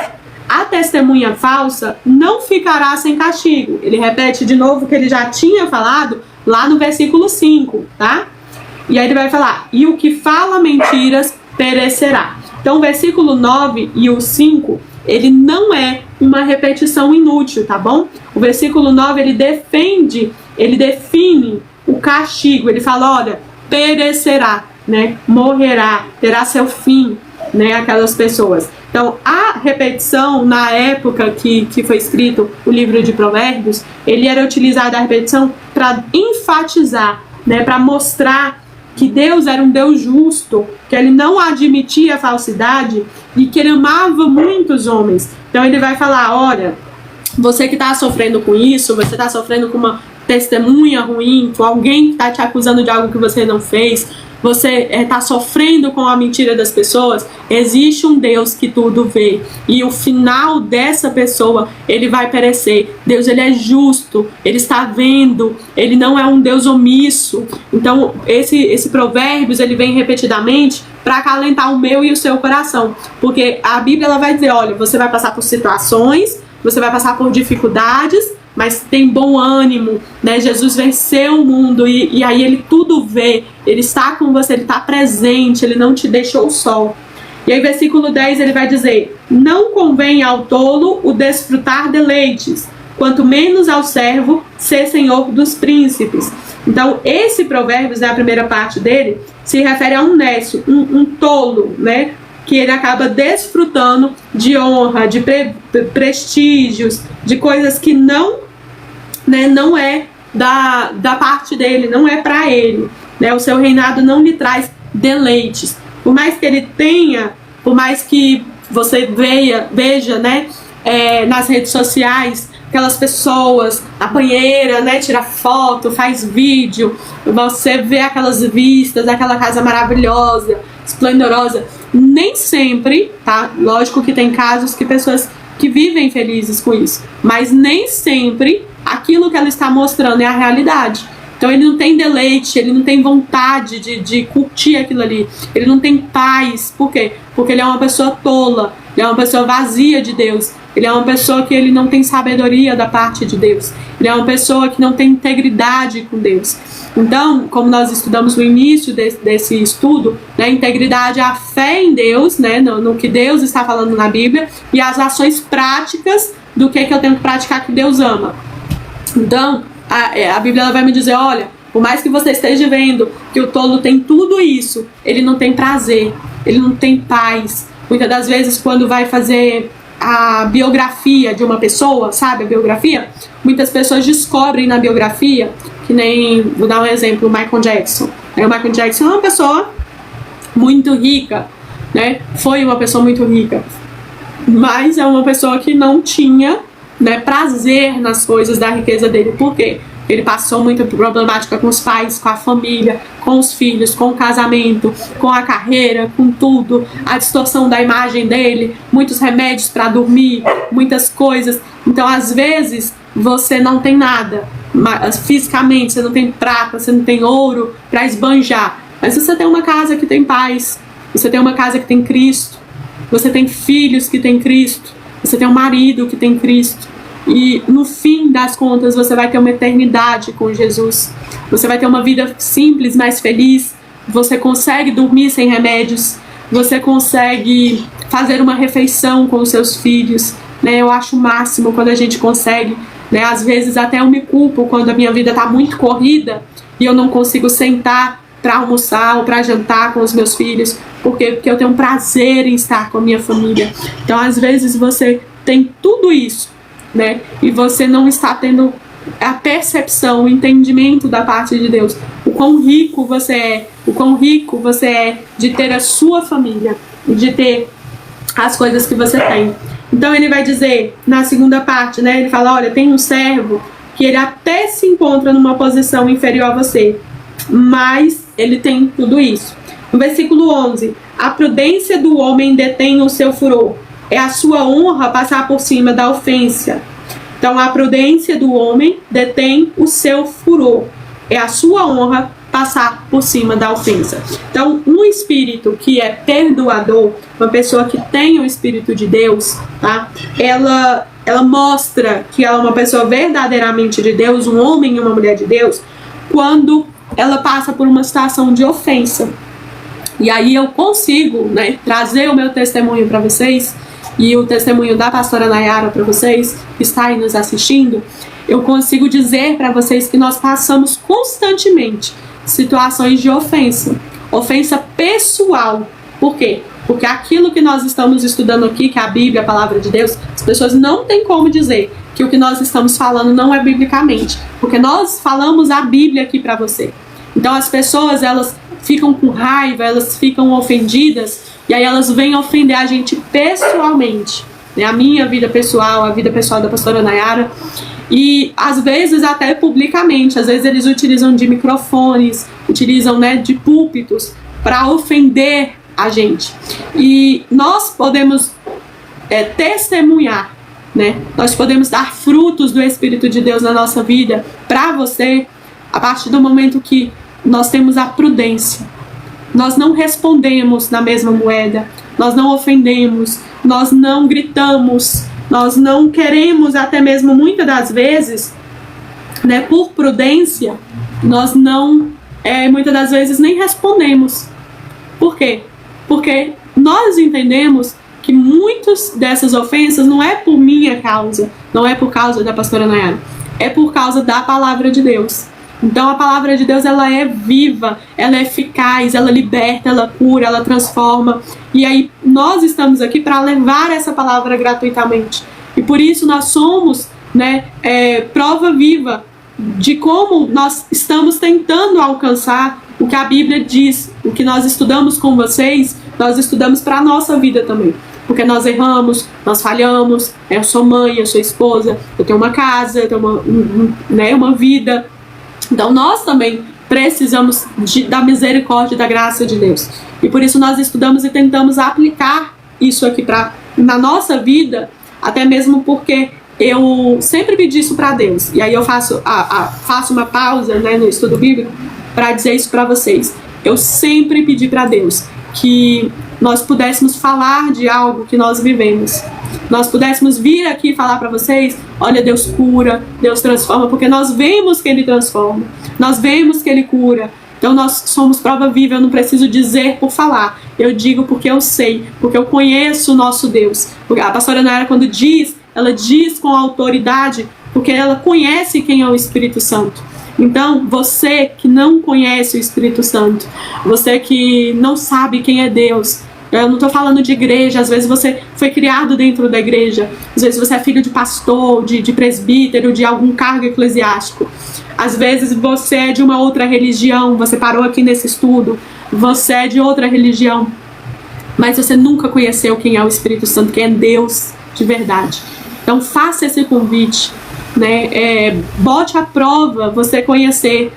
[SPEAKER 1] A testemunha falsa não ficará sem castigo. Ele repete de novo o que ele já tinha falado lá no versículo 5, tá? E aí ele vai falar: e o que fala mentiras perecerá. Então o versículo 9 e o 5, ele não é uma repetição inútil, tá bom? O versículo 9, ele define o castigo. Ele fala: olha, perecerá, né? Morrerá, terá seu fim, né? Aquelas pessoas. Então, a repetição, na época que foi escrito o livro de Provérbios, ele era utilizado a repetição para enfatizar, né? Para mostrar que Deus era um Deus justo, que ele não admitia a falsidade e que ele amava muitos homens. Então ele vai falar: olha, você que está sofrendo com isso, você está sofrendo com uma testemunha ruim, com alguém que está te acusando de algo que você não fez, você está sofrendo com a mentira das pessoas, existe um Deus que tudo vê, e o final dessa pessoa, ele vai perecer. Deus, ele é justo, ele está vendo, ele não é um Deus omisso. Então esse Provérbios, ele vem repetidamente para acalentar o meu e o seu coração, porque a Bíblia ela vai dizer: olha, você vai passar por situações, você vai passar por dificuldades, mas tem bom ânimo, né? Jesus venceu o mundo e aí ele tudo vê, ele está com você, ele está presente, ele não te deixou só. E aí versículo 10 ele vai dizer: não convém ao tolo o desfrutar deleites, quanto menos ao servo ser senhor dos príncipes. Então esse Provérbios, né, a primeira parte dele, se refere a um nécio, um tolo, né? Que ele acaba desfrutando de honra, de prestígios, de coisas que não, né, não é da parte dele, não é para ele, né? O seu reinado não lhe traz deleites. Por mais que ele tenha, por mais que você veja, né, nas redes sociais, aquelas pessoas, a banheira, né, tira foto, faz vídeo, você vê aquelas vistas, aquela casa maravilhosa, esplendorosa. Nem sempre, tá? Lógico que tem casos que pessoas que vivem felizes com isso, mas nem sempre aquilo que ela está mostrando é a realidade. Então ele não tem deleite, ele não tem vontade de curtir aquilo ali, ele não tem paz. Por quê? Porque ele é uma pessoa tola, ele é uma pessoa vazia de Deus, ele é uma pessoa que ele não tem sabedoria da parte de Deus, ele é uma pessoa que não tem integridade com Deus. Então, como nós estudamos no início desse estudo, né, integridade é a fé em Deus, né, no que Deus está falando na Bíblia, e as ações práticas do que eu tenho que praticar que Deus ama. Então, a Bíblia ela vai me dizer: olha, por mais que você esteja vendo que o tolo tem tudo isso, ele não tem prazer, ele não tem paz. Muitas das vezes, quando vai fazer a biografia de uma pessoa, sabe, a biografia, muitas pessoas descobrem na biografia, que nem, vou dar um exemplo, o Michael Jackson. O Michael Jackson é uma pessoa muito rica, né? Foi uma pessoa muito rica, mas é uma pessoa que não tinha, né, prazer nas coisas da riqueza dele. Por quê? Ele passou muita problemática com os pais, com a família, com os filhos, com o casamento, com a carreira, com tudo, a distorção da imagem dele, muitos remédios para dormir, muitas coisas. Então, às vezes, você não tem nada fisicamente, você não tem prata, você não tem ouro para esbanjar, mas você tem uma casa que tem paz, você tem uma casa que tem Cristo, você tem filhos que tem Cristo, você tem um marido que tem Cristo. E no fim das contas você vai ter uma eternidade com Jesus. Você vai ter uma vida simples, mais feliz. Você consegue dormir sem remédios. Você consegue fazer uma refeição com os seus filhos, né? Eu acho o máximo quando a gente consegue, né? Às vezes até eu me culpo quando a minha vida está muito corrida e eu não consigo sentar para almoçar ou para jantar com os meus filhos. Por quê? Porque eu tenho prazer em estar com a minha família. Então às vezes você tem tudo isso, né? E você não está tendo a percepção, o entendimento da parte de Deus, o quão rico você é de ter a sua família, de ter as coisas que você tem. Então ele vai dizer na segunda parte, né? Ele fala: olha, tem um servo que ele até se encontra numa posição inferior a você, mas ele tem tudo isso. No versículo 11: a prudência do homem detém o seu furor, é a sua honra passar por cima da ofensa. Então a prudência do homem detém o seu furor, é a sua honra passar por cima da ofensa. Então um espírito que é perdoador, uma pessoa que tem o Espírito de Deus, tá? Ela mostra que ela é uma pessoa verdadeiramente de Deus, um homem e uma mulher de Deus, quando ela passa por uma situação de ofensa. E aí eu consigo, né, trazer o meu testemunho para vocês, e o testemunho da pastora Nayara para vocês, que está aí nos assistindo. Eu consigo dizer para vocês que nós passamos constantemente situações de ofensa pessoal. Por quê? Porque aquilo que nós estamos estudando aqui, que é a Bíblia, a palavra de Deus, as pessoas não têm como dizer que o que nós estamos falando não é biblicamente, porque nós falamos a Bíblia aqui para você. Então as pessoas, elas ficam com raiva, elas ficam ofendidas, e aí elas vêm ofender a gente pessoalmente, né? A minha vida pessoal, a vida pessoal da pastora Nayara, e às vezes até publicamente. Às vezes eles utilizam de microfones, utilizam, né, de púlpitos para ofender a gente. E nós podemos testemunhar, né? Nós podemos dar frutos do Espírito de Deus na nossa vida para você a partir do momento que nós temos a prudência. Nós não respondemos na mesma moeda, nós não ofendemos, nós não gritamos, nós não queremos, até mesmo muitas das vezes, né, por prudência, nós não, muitas das vezes, nem respondemos. Por quê? Porque nós entendemos que muitas dessas ofensas não é por minha causa, não é por causa da pastora Nayara, é por causa da palavra de Deus. Então a palavra de Deus, ela é viva, ela é eficaz, ela liberta, ela cura, ela transforma. E aí nós estamos aqui para levar essa palavra gratuitamente. E por isso nós somos, né, prova viva de como nós estamos tentando alcançar o que a Bíblia diz. O que nós estudamos com vocês, nós estudamos para a nossa vida também. Porque nós erramos, nós falhamos. Eu sou mãe, eu sou esposa, eu tenho uma casa, eu tenho uma vida. Então nós também precisamos da misericórdia e da graça de Deus. E por isso nós estudamos e tentamos aplicar isso aqui na nossa vida, até mesmo porque eu sempre pedi isso para Deus. E aí eu faço uma pausa, né, no estudo bíblico para dizer isso para vocês. Eu sempre pedi para Deus que nós pudéssemos falar de algo que nós vivemos. Nós pudéssemos vir aqui e falar para vocês, olha, Deus cura, Deus transforma, porque nós vemos que Ele transforma, nós vemos que Ele cura. Então nós somos prova viva, eu não preciso dizer por falar, eu digo porque eu sei, porque eu conheço o nosso Deus. A pastora Nayara, quando diz, ela diz com autoridade, porque ela conhece quem é o Espírito Santo. Então, você que não conhece o Espírito Santo, você que não sabe quem é Deus, eu não estou falando de igreja, às vezes você foi criado dentro da igreja, às vezes você é filho de pastor, de presbítero, de algum cargo eclesiástico, às vezes você é de uma outra religião, você parou aqui nesse estudo, você é de outra religião, mas você nunca conheceu quem é o Espírito Santo, quem é Deus de verdade. Então faça esse convite, né? Bote à prova você conhecer,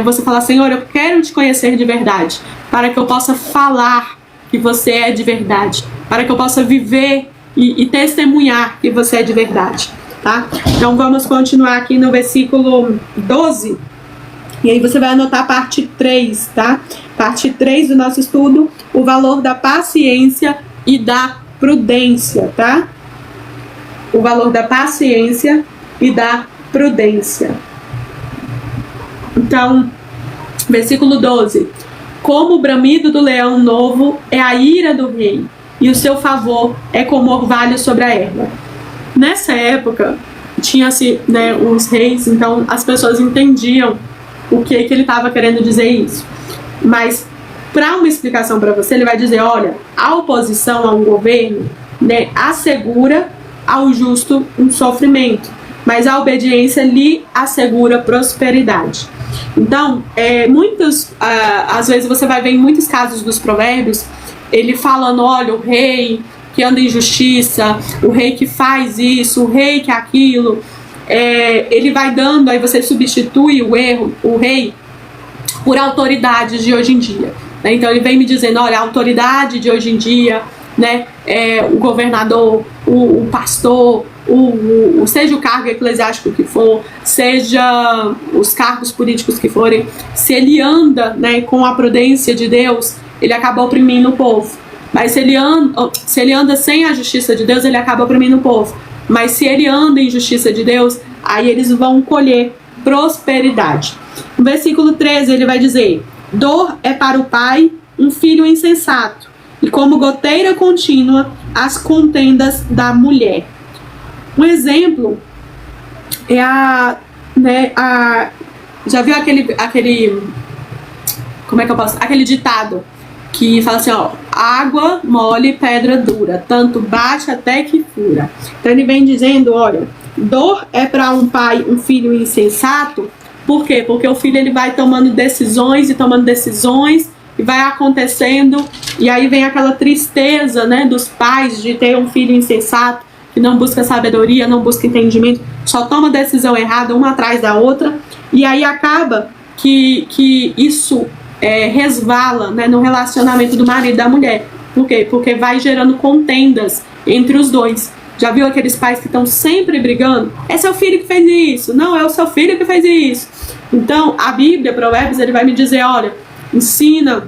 [SPEAKER 1] você falar, Senhor, eu quero te conhecer de verdade, para que eu possa falar que você é de verdade, para que eu possa viver e testemunhar que você é de verdade, tá? Então vamos continuar aqui no versículo 12, e aí você vai anotar a parte 3, tá? Parte 3 do nosso estudo, o valor da paciência e da prudência, tá? O valor da paciência e da prudência. Então, versículo 12. Como o bramido do leão novo é a ira do rei, e o seu favor é como orvalho sobre a erva. Nessa época, tinha-se, né, os reis, então as pessoas entendiam o que ele estava querendo dizer isso. Mas, para uma explicação para você, ele vai dizer, olha, a oposição a um governo, né, assegura ao justo um sofrimento, mas a obediência lhe assegura prosperidade. Então, às vezes você vai ver em muitos casos dos provérbios, ele falando, olha, o rei que anda em justiça, o rei que faz isso, o rei que aquilo, ele vai dando, aí você substitui o rei, por autoridades de hoje em dia, né? Então ele vem me dizendo, olha, a autoridade de hoje em dia, né, o governador, o pastor, seja o cargo eclesiástico que for, seja os cargos políticos que forem, se ele anda, né, com a prudência de Deus, ele acaba oprimindo o povo. Mas se ele anda sem a justiça de Deus, ele acaba oprimindo o povo. Mas se ele anda em justiça de Deus, aí eles vão colher prosperidade. No versículo 13 ele vai dizer, dor é para o pai um filho insensato, e como goteira contínua as contendas da mulher. Um exemplo é já viu aquele como é que eu posso, aquele ditado que fala assim, ó, água mole, pedra dura, tanto bate até que fura. Então ele vem dizendo, olha, dor é para um pai um filho insensato. Por quê? Porque o filho ele vai tomando decisões e vai acontecendo, e aí vem aquela tristeza, né, dos pais de ter um filho insensato, que não busca sabedoria, não busca entendimento, só toma decisão errada uma atrás da outra, e aí acaba que isso resvala, né, no relacionamento do marido e da mulher. Por quê? Porque vai gerando contendas entre os dois. Já viu aqueles pais que estão sempre brigando? É seu filho que fez isso. Não, é o seu filho que fez isso. Então, a Bíblia, Provérbios, ele vai me dizer, olha, ensina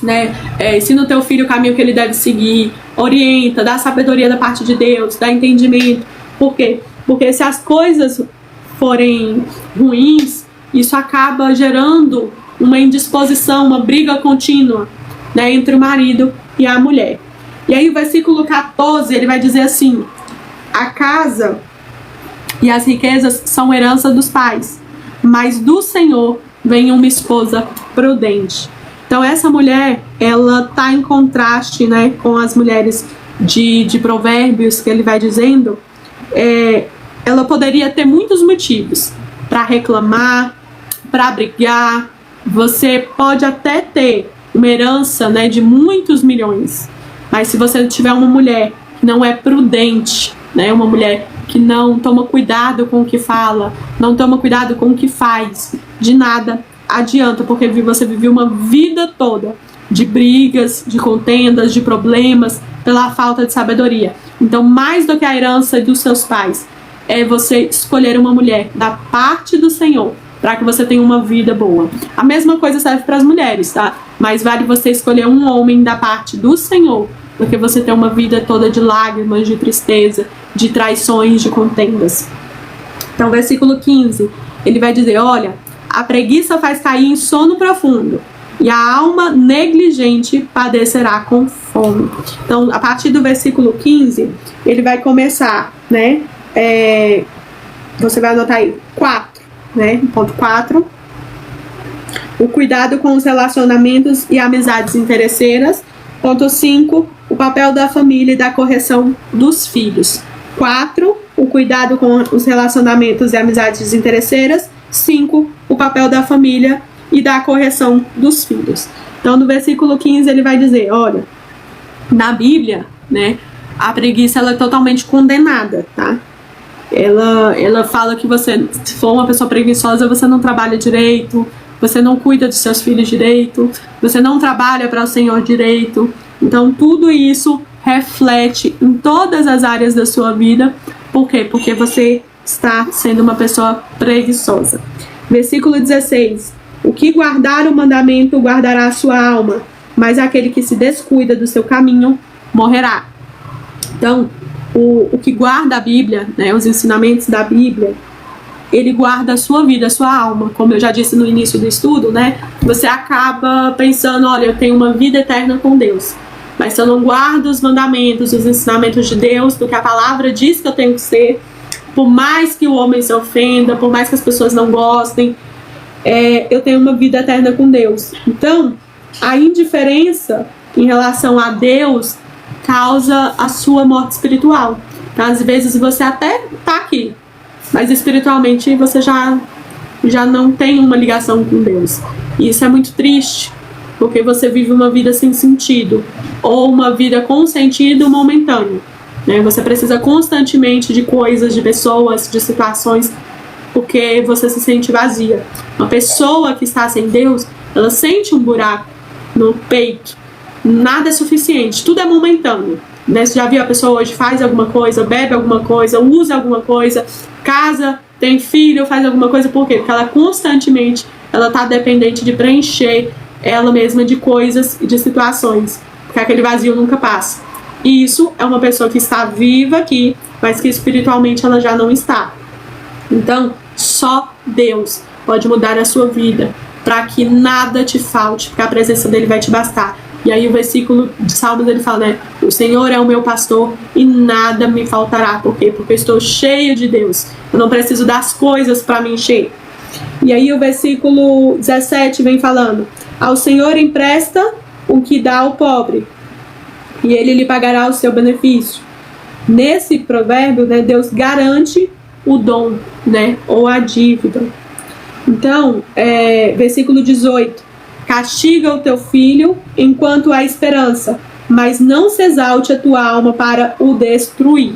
[SPEAKER 1] né? Ensina o teu filho o caminho que ele deve seguir, orienta, dá sabedoria da parte de Deus, dá entendimento. Por quê? Porque se as coisas forem ruins, isso acaba gerando uma indisposição, uma briga contínua, né, entre o marido e a mulher. E aí o versículo 14, ele vai dizer assim: a casa e as riquezas são herança dos pais, mas do Senhor vem uma esposa prudente. Então essa mulher, ela tá em contraste, né, com as mulheres de Provérbios, que ele vai dizendo. Ela poderia ter muitos motivos para reclamar, para brigar. Você pode até ter uma herança, né, de muitos milhões, mas se você tiver uma mulher que não é prudente, né, uma mulher que não toma cuidado com o que fala, não toma cuidado com o que faz, de nada adianta, porque você viveu uma vida toda de brigas, de contendas, de problemas, pela falta de sabedoria. Então, mais do que a herança dos seus pais, é você escolher uma mulher da parte do Senhor, para que você tenha uma vida boa. A mesma coisa serve para as mulheres, tá? Mas vale você escolher um homem da parte do Senhor, porque você tem uma vida toda de lágrimas, de tristeza, de traições, de contendas. Então, versículo 15, ele vai dizer: olha, a preguiça faz cair em sono profundo, e a alma negligente padecerá com fome. Então, a partir do versículo 15, ele vai começar, né? Você vai anotar aí, 4, né? Ponto 4. O cuidado com os relacionamentos e amizades interesseiras. Ponto 5. O papel da família e da correção dos filhos. 4. O cuidado com os relacionamentos e amizades desinteresseiras. 5. O papel da família e da correção dos filhos. Então, no versículo 15, ele vai dizer: olha, na Bíblia, né, a preguiça ela é totalmente condenada, tá? Ela fala que você, se for uma pessoa preguiçosa, você não trabalha direito, você não cuida dos seus filhos direito, você não trabalha para o Senhor direito. Então, tudo isso reflete em todas as áreas da sua vida. Por quê? Porque você está sendo uma pessoa preguiçosa. Versículo 16. O que guardar o mandamento guardará a sua alma, mas aquele que se descuida do seu caminho morrerá. Então, o que guarda a Bíblia, né, os ensinamentos da Bíblia, ele guarda a sua vida, a sua alma. Como eu já disse no início do estudo, né, você acaba pensando: olha, eu tenho uma vida eterna com Deus, mas se eu não guardo os mandamentos, os ensinamentos de Deus, do que a palavra diz que eu tenho que ser, por mais que o homem se ofenda, por mais que as pessoas não gostem, eu tenho uma vida eterna com Deus. Então, a indiferença em relação a Deus causa a sua morte espiritual. Então, às vezes você até tá aqui, mas espiritualmente você já não tem uma ligação com Deus. E isso é muito triste, porque você vive uma vida sem sentido, ou uma vida com sentido momentâneo, né? Você precisa constantemente de coisas, de pessoas, de situações, porque você se sente vazia. Uma pessoa que está sem Deus, ela sente um buraco no peito. Nada é suficiente, tudo é momentâneo, né? Você já viu a pessoa hoje faz alguma coisa, bebe alguma coisa, usa alguma coisa, casa, tem filho, faz alguma coisa. Por quê? Porque ela constantemente está dependente de preencher ela mesma de coisas e de situações, porque aquele vazio nunca passa. E isso é uma pessoa que está viva aqui, mas que espiritualmente ela já não está. Então, só Deus pode mudar a sua vida, para que nada te falte, porque a presença dele vai te bastar. E aí o versículo de Salmos, ele fala, né? O Senhor é o meu pastor e nada me faltará. Por quê? Porque eu estou cheio de Deus. Eu não preciso das coisas para me encher. E aí o versículo 17 vem falando: ao Senhor empresta o que dá ao pobre, e ele lhe pagará o seu benefício. Nesse provérbio, né, Deus garante o dom, né, ou a dívida. Então, versículo 18: castiga o teu filho enquanto há esperança, mas não se exalte a tua alma para o destruir.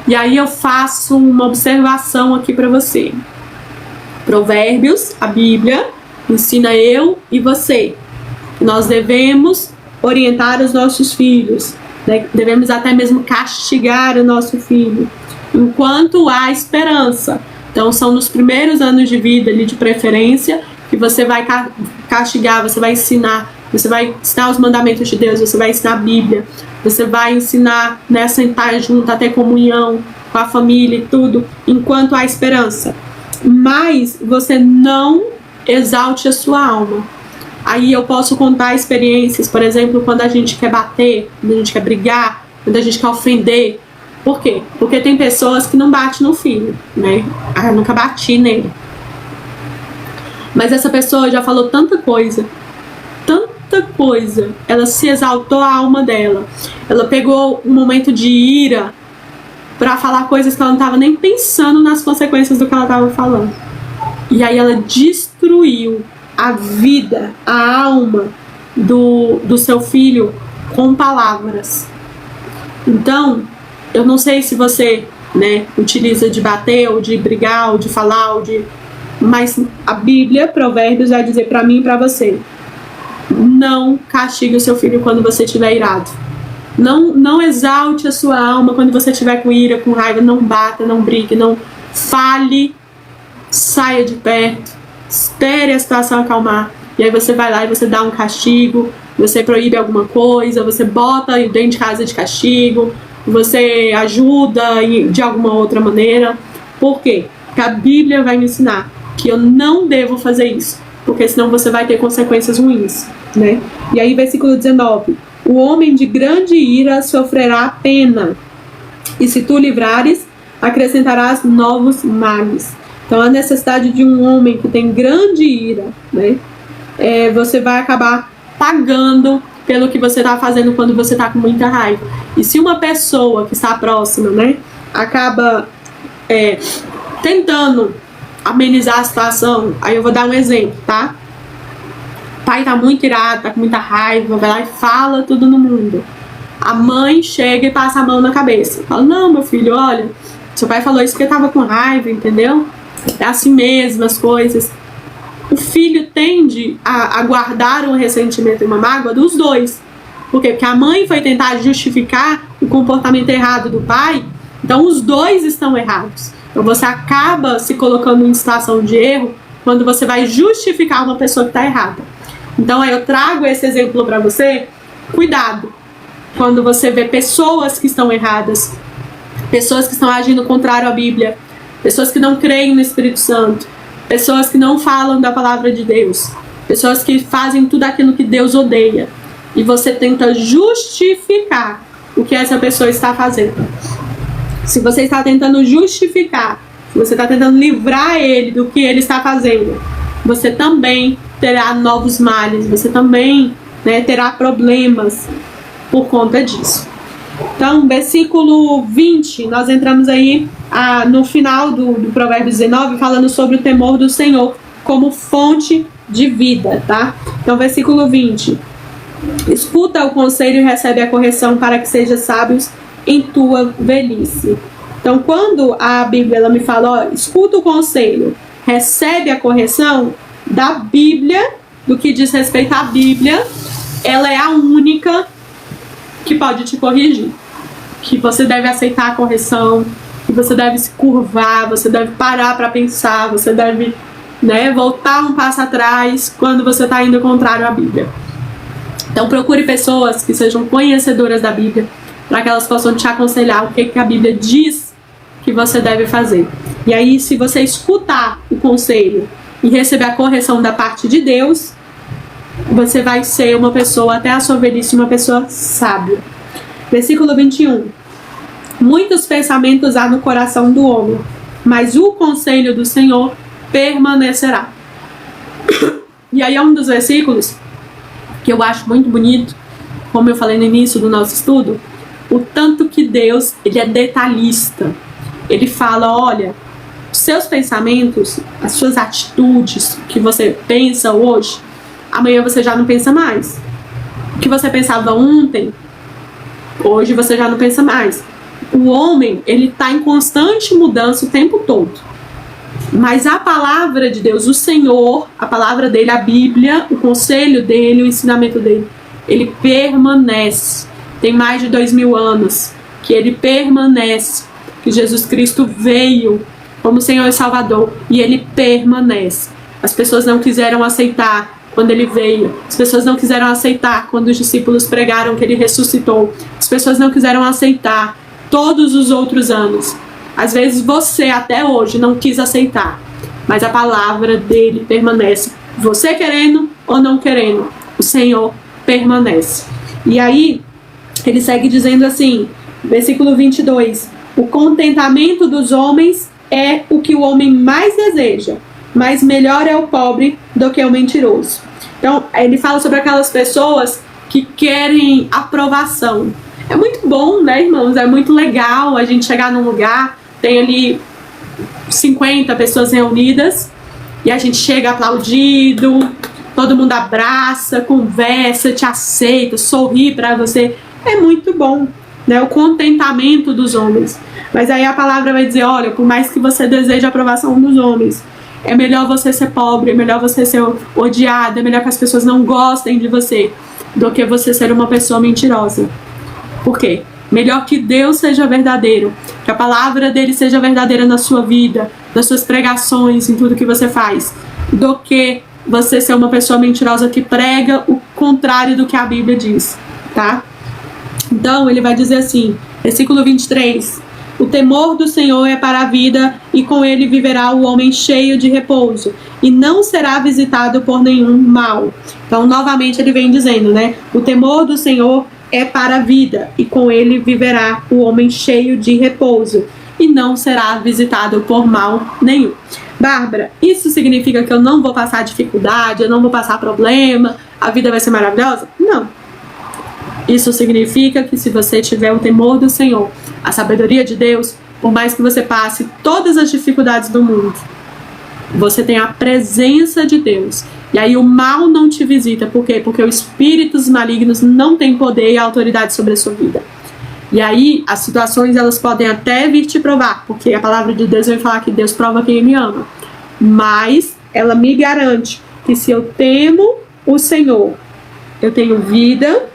[SPEAKER 1] E aí eu faço uma observação aqui para você. Provérbios, a Bíblia, ensina eu e você que nós devemos orientar os nossos filhos, né? Devemos até mesmo castigar o nosso filho enquanto há esperança. Então são nos primeiros anos de vida ali, de preferência, que você vai castigar, você vai ensinar você vai ensinar os mandamentos de Deus, você vai ensinar a Bíblia, você vai ensinar, né, a sentar junto, a ter comunhão com a família e tudo, enquanto há esperança. Mas você não exalte a sua alma. Aí eu posso contar experiências, por exemplo, quando a gente quer bater, quando a gente quer brigar, quando a gente quer ofender. Por quê? Porque tem pessoas que não batem no filho, né? Ah, eu nunca bati nele. Mas essa pessoa já falou tanta coisa, ela se exaltou a alma dela. Ela pegou um momento de ira pra falar coisas que ela não estava nem pensando nas consequências do que ela estava falando. E aí ela destruiu a vida, a alma do seu filho com palavras. Então, eu não sei se você, né, utiliza de bater, ou de brigar, ou de falar, mas a Bíblia, Provérbios, vai dizer pra mim e pra você: não castigue o seu filho quando você estiver irado. Não exalte a sua alma quando você estiver com ira, com raiva. Não bata, não brigue, não fale, saia de perto, espere a situação acalmar. E aí você vai lá e você dá um castigo, você proíbe alguma coisa, você bota dentro de casa de castigo, você ajuda de alguma outra maneira. Por quê? Porque a Bíblia vai me ensinar que eu não devo fazer isso, porque senão você vai ter consequências ruins, né? E aí, versículo 19: o homem de grande ira sofrerá pena, e se tu livrares, acrescentarás novos males. Então, a necessidade de um homem que tem grande ira, né? Você vai acabar pagando pelo que você está fazendo quando você está com muita raiva. E se uma pessoa que está próxima, né, acaba tentando amenizar a situação, aí eu vou dar um exemplo, tá? O pai tá muito irado, tá com muita raiva, vai lá e fala tudo no mundo. A mãe chega e passa a mão na cabeça. Fala: não, meu filho, olha, seu pai falou isso porque tava com raiva, entendeu? É assim mesmo as coisas. O filho tende a guardar um ressentimento e uma mágoa dos dois. Por quê? Porque a mãe foi tentar justificar o comportamento errado do pai, então os dois estão errados. Então você acaba se colocando em situação de erro quando você vai justificar uma pessoa que está errada. Então eu trago esse exemplo para você. Cuidado quando você vê pessoas que estão erradas, pessoas que estão agindo contrário à Bíblia, pessoas que não creem no Espírito Santo, pessoas que não falam da palavra de Deus, pessoas que fazem tudo aquilo que Deus odeia, e você tenta justificar o que essa pessoa está fazendo. Se você está tentando justificar, se você está tentando livrar ele do que ele está fazendo, você também terá novos males, você também, né, terá problemas por conta disso. Então, versículo 20, nós entramos aí no final do Provérbios 19, falando sobre o temor do Senhor como fonte de vida, tá? Então, versículo 20: escuta o conselho e recebe a correção, para que sejas sábios em tua velhice. Então, quando a Bíblia ela me fala, ó, escuta o conselho, recebe a correção da Bíblia, do que diz respeito à Bíblia, ela é a única que pode te corrigir. Que você deve aceitar a correção, que você deve se curvar, você deve parar para pensar, você deve, né, voltar um passo atrás quando você está indo contrário à Bíblia. Então procure pessoas que sejam conhecedoras da Bíblia, para que elas possam te aconselhar o que a Bíblia diz que você deve fazer. E aí, se você escutar o conselho e receber a correção da parte de Deus, você vai ser uma pessoa, até a sua velhice, uma pessoa sábia. Versículo 21. Muitos pensamentos há no coração do homem, mas o conselho do Senhor permanecerá. E aí é um dos versículos que eu acho muito bonito, como eu falei no início do nosso estudo, o tanto que Deus, ele é detalhista. Ele fala, olha, os seus pensamentos, as suas atitudes, o que você pensa hoje, amanhã você já não pensa mais. O que você pensava ontem, hoje você já não pensa mais. O homem, ele está em constante mudança o tempo todo. Mas a palavra de Deus, o Senhor, a palavra dele, a Bíblia, o conselho dele, o ensinamento dele, ele permanece. Tem mais de 2000 anos que ele permanece, que Jesus Cristo veio como Senhor e Salvador, e ele permanece. As pessoas não quiseram aceitar quando ele veio. As pessoas não quiseram aceitar quando os discípulos pregaram que ele ressuscitou. As pessoas não quiseram aceitar todos os outros anos. Às vezes você até hoje não quis aceitar, mas a palavra dele permanece. Você querendo ou não querendo, o Senhor permanece. E aí, ele segue dizendo assim, versículo 22, o contentamento dos homens é o que o homem mais deseja, mas melhor é o pobre do que o mentiroso. Então, ele fala sobre aquelas pessoas que querem aprovação. É muito bom, né, irmãos? É muito legal a gente chegar num lugar, tem ali 50 pessoas reunidas, e a gente chega aplaudido, todo mundo abraça, conversa, te aceita, sorri pra você. É muito bom, né? O contentamento dos homens. Mas aí a palavra vai dizer, olha, por mais que você deseje a aprovação dos homens, é melhor você ser pobre, é melhor você ser odiado, é melhor que as pessoas não gostem de você, do que você ser uma pessoa mentirosa. Por quê? Melhor que Deus seja verdadeiro, que a palavra dele seja verdadeira na sua vida, nas suas pregações, em tudo que você faz, do que você ser uma pessoa mentirosa que prega o contrário do que a Bíblia diz, tá? Então, ele vai dizer assim, versículo 23, o temor do Senhor é para a vida, e com ele viverá o homem cheio de repouso, e não será visitado por nenhum mal. Então, novamente, ele vem dizendo, né? O temor do Senhor é para a vida, e com ele viverá o homem cheio de repouso, e não será visitado por mal nenhum. Bárbara, isso significa que eu não vou passar dificuldade, eu não vou passar problema, a vida vai ser maravilhosa? Não. Isso significa que se você tiver o temor do Senhor, a sabedoria de Deus, por mais que você passe todas as dificuldades do mundo, você tem a presença de Deus. E aí o mal não te visita. Por quê? Porque os espíritos malignos não têm poder e autoridade sobre a sua vida. E aí as situações elas podem até vir te provar, porque a palavra de Deus vai falar que Deus prova quem me ama. Mas ela me garante que se eu temo o Senhor, eu tenho vida,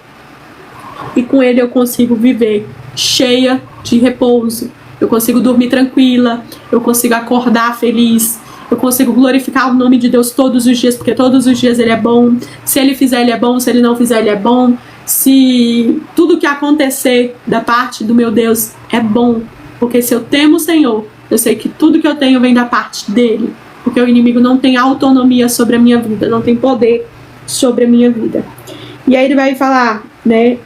[SPEAKER 1] e com ele eu consigo viver cheia de repouso. Eu consigo dormir tranquila, eu consigo acordar feliz, eu consigo glorificar o nome de Deus todos os dias, porque todos os dias ele é bom. Se ele fizer, ele é bom. Se ele não fizer, ele é bom. Se tudo que acontecer da parte do meu Deus é bom, porque se eu temo o Senhor, eu sei que tudo que eu tenho vem da parte dele, porque o inimigo não tem autonomia sobre a minha vida, não tem poder sobre a minha vida. E aí ele vai falar, né,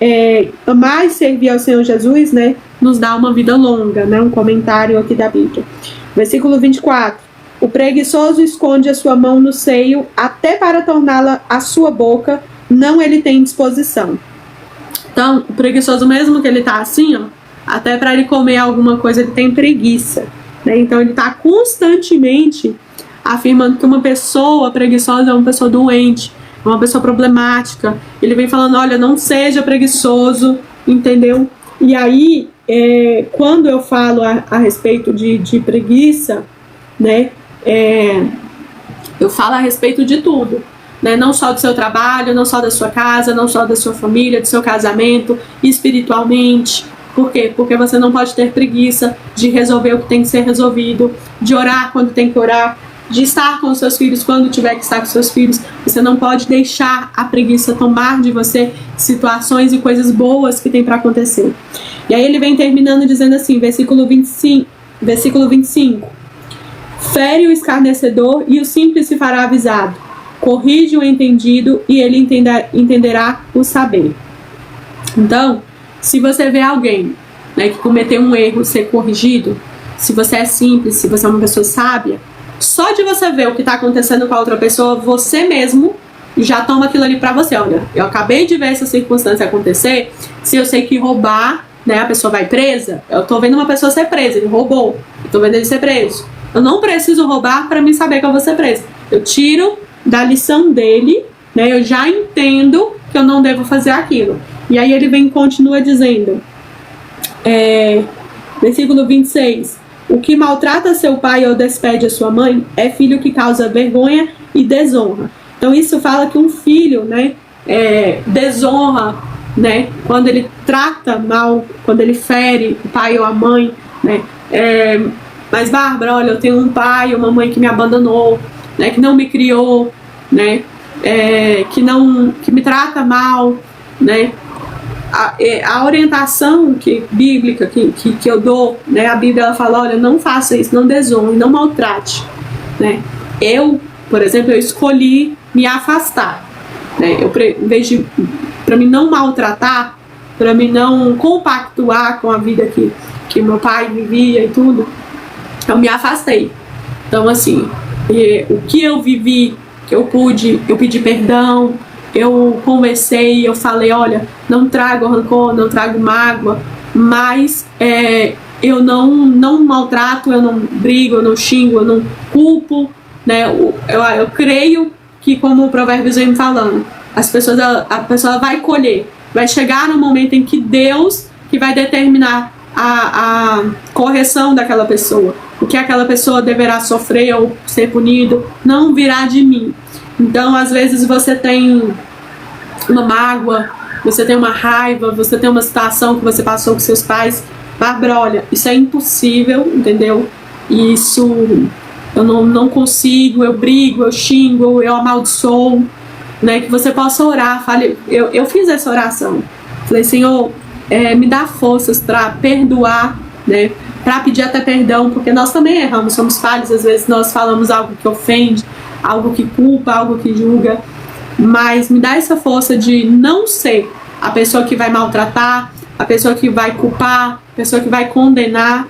[SPEAKER 1] amar e servir ao Senhor Jesus, né, nos dá uma vida longa, né, um comentário aqui da Bíblia. Versículo 24. O preguiçoso esconde a sua mão no seio, até para torná-la a sua boca, não ele tem disposição. Então, o preguiçoso, mesmo que ele tá assim, ó, até para ele comer alguma coisa, ele tem preguiça, né? Então, ele tá constantemente afirmando que uma pessoa preguiçosa é uma pessoa doente, é uma pessoa problemática. Ele vem falando, olha, não seja preguiçoso, entendeu? E aí, quando eu falo a respeito de preguiça, né, eu falo a respeito de tudo, né? Não só do seu trabalho, não só da sua casa, não só da sua família, do seu casamento, espiritualmente. Por quê? Porque você não pode ter preguiça de resolver o que tem que ser resolvido, de orar quando tem que orar, de estar com os seus filhos quando tiver que estar com os seus filhos. Você não pode deixar a preguiça tomar de você situações e coisas boas que tem para acontecer. E aí ele vem terminando dizendo assim, versículo 25, fere o escarnecedor e o simples se fará avisado. Corrige o entendido e ele entenderá o saber. Então, se você vê alguém, né, que cometeu um erro ser corrigido, se você é simples, se você é uma pessoa sábia, só de você ver o que está acontecendo com a outra pessoa, você mesmo já toma aquilo ali para você. Olha, eu acabei de ver essa circunstância acontecer, se eu sei que roubar, né, a pessoa vai presa, eu tô vendo uma pessoa ser presa, ele roubou, eu tô vendo ele ser preso. Eu não preciso roubar para me saber que eu vou ser preso. Eu tiro da lição dele, né, eu já entendo que eu não devo fazer aquilo. E aí ele continua dizendo, versículo 26, o que maltrata seu pai ou despede a sua mãe é filho que causa vergonha e desonra. Então isso fala que um filho, né, desonra, né, quando ele trata mal, quando ele fere o pai ou a mãe, né. Mas Bárbara, olha, eu tenho um pai ou uma mãe que me abandonou, né, que não me criou, né, que me trata mal, né? A orientação bíblica que eu dou, né? A Bíblia ela fala, olha, não faça isso, não desonre, não maltrate, né? Eu, por exemplo, eu escolhi me afastar, né? Em vez de, para mim não maltratar, para mim não compactuar com a vida que meu pai vivia e tudo, eu me afastei. Então, assim, o que eu vivi, que eu pedi perdão, eu conversei, eu falei, olha, não trago rancor, não trago mágoa, mas eu não maltrato, eu não brigo, eu não xingo, eu não culpo, né? Eu creio que, como o Provérbios vem falando, a pessoa vai colher, vai chegar no momento em que Deus que vai determinar a correção daquela pessoa, o que aquela pessoa deverá sofrer ou ser punido, não virá de mim. Então, às vezes você tem uma mágoa, você tem uma raiva, você tem uma situação que você passou com seus pais. Bárbara, olha, isso é impossível, entendeu? Isso eu não consigo, eu brigo, eu xingo, eu amaldiçoo, né? Que você possa orar. Eu fiz essa oração. Falei, Senhor, me dá forças para perdoar, né? Para pedir até perdão, porque nós também erramos, somos falhos, às vezes nós falamos algo que ofende, algo que culpa, algo que julga, mas me dá essa força de não ser a pessoa que vai maltratar, a pessoa que vai culpar, a pessoa que vai condenar,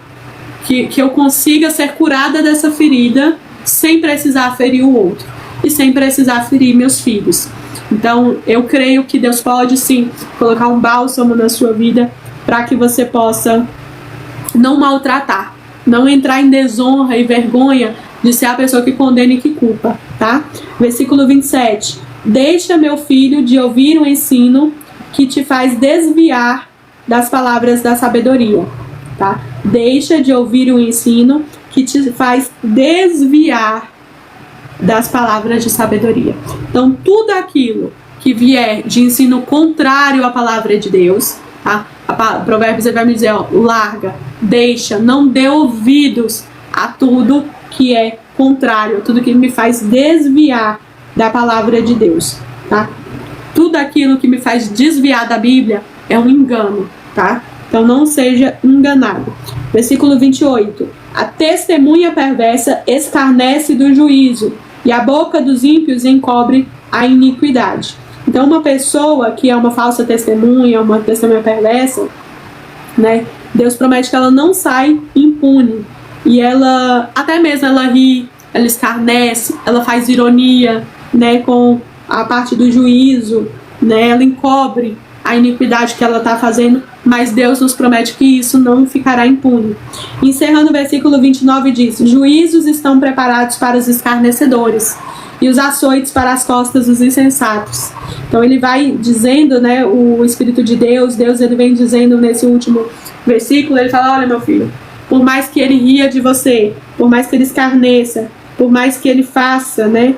[SPEAKER 1] que eu consiga ser curada dessa ferida sem precisar ferir o outro e sem precisar ferir meus filhos. Então eu creio que Deus pode sim colocar um bálsamo na sua vida para que você possa não maltratar, não entrar em desonra e vergonha de ser a pessoa que condena e que culpa, tá? Versículo 27. Deixa, meu filho, de ouvir o ensino que te faz desviar das palavras da sabedoria, tá? Deixa de ouvir o ensino que te faz desviar das palavras de sabedoria. Então, tudo aquilo que vier de ensino contrário à palavra de Deus, tá? Provérbios vai me dizer, ó, larga, deixa, não dê ouvidos a tudo que é contrário, a tudo que me faz desviar da palavra de Deus, tá? Tudo aquilo que me faz desviar da Bíblia é um engano, tá? Então não seja enganado. Versículo 28. A testemunha perversa escarnece do juízo, e a boca dos ímpios encobre a iniquidade. Então uma pessoa que é uma falsa testemunha, uma testemunha perversa, né? Deus promete que ela não sai impune. E ela, até mesmo ela ri, ela escarnece, ela faz ironia, né, com a parte do juízo, né? Ela encobre a iniquidade que ela está fazendo, mas Deus nos promete que isso não ficará impune. Encerrando o versículo 29 diz: juízos estão preparados para os escarnecedores e os açoites para as costas dos insensatos. Então ele vai dizendo, né, o Espírito de Deus ele vem dizendo nesse último versículo, ele fala, olha meu filho, por mais que ele ria de você, por mais que ele escarneça, por mais que ele faça, né,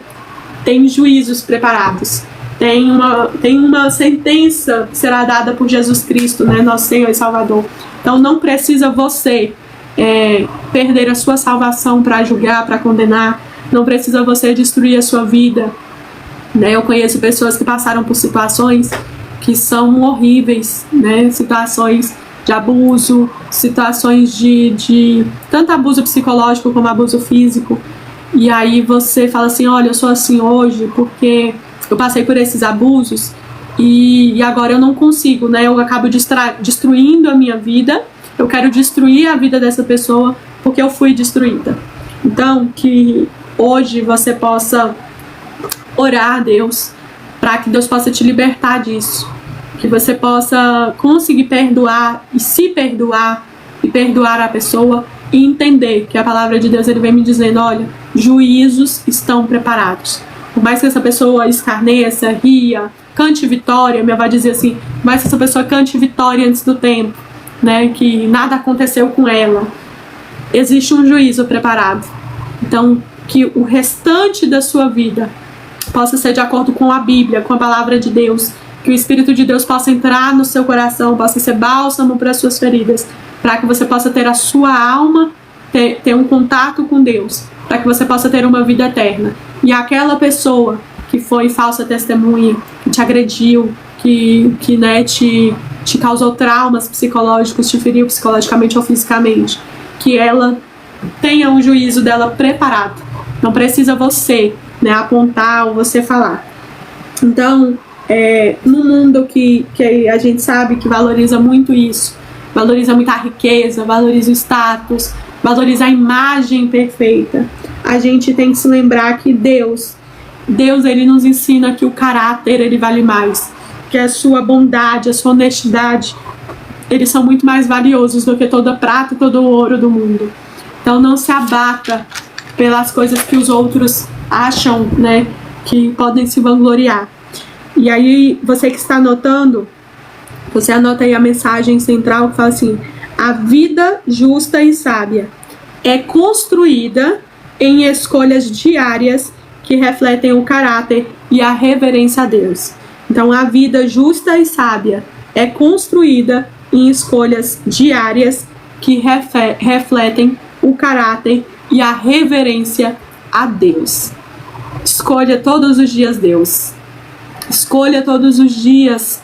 [SPEAKER 1] tem juízos preparados. Tem uma sentença que será dada por Jesus Cristo, né, nosso Senhor e Salvador. Então não precisa você perder a sua salvação para julgar, para condenar. Não precisa você destruir a sua vida, né? Eu conheço pessoas que passaram por situações que são horríveis, né? Situações de abuso, situações de tanto abuso psicológico como abuso físico. E aí você fala assim, olha, eu sou assim hoje porque eu passei por esses abusos e agora eu não consigo, né? Eu acabo destruindo a minha vida, eu quero destruir a vida dessa pessoa porque eu fui destruída. Então, que hoje você possa orar a Deus para que Deus possa te libertar disso, que você possa conseguir perdoar e se perdoar e perdoar a pessoa e entender que a palavra de Deus ele vem me dizendo, olha, juízos estão preparados. Por mais que essa pessoa escarneça, ria, cante vitória, minha avó dizia assim, por mais que essa pessoa cante vitória antes do tempo, né, que nada aconteceu com ela, existe um juízo preparado. Então, que o restante da sua vida possa ser de acordo com a Bíblia, com a palavra de Deus, que o Espírito de Deus possa entrar no seu coração, possa ser bálsamo para as suas feridas, para que você possa ter a sua alma, ter um contato com Deus, para que você possa ter uma vida eterna. E aquela pessoa que foi falsa testemunha, que te agrediu, que né, te causou traumas psicológicos, te feriu psicologicamente ou fisicamente, que ela tenha o juízo dela preparado. Não precisa você, né, apontar ou você falar. Então, no mundo que a gente sabe que valoriza muito isso, valoriza muito a riqueza, valoriza o status, valoriza a imagem perfeita, a gente tem que se lembrar que Deus ele nos ensina que o caráter ele vale mais, que a sua bondade, a sua honestidade, eles são muito mais valiosos do que toda a prata e todo o ouro do mundo. Então não se abata pelas coisas que os outros acham, né, que podem se vangloriar. E aí, você que está anotando, você anota aí a mensagem central que fala assim: a vida justa e sábia é construída em escolhas diárias que refletem o caráter e a reverência a Deus. Então, a vida justa e sábia é construída em escolhas diárias que refletem o caráter e a reverência a Deus. Escolha todos os dias Deus. Escolha todos os dias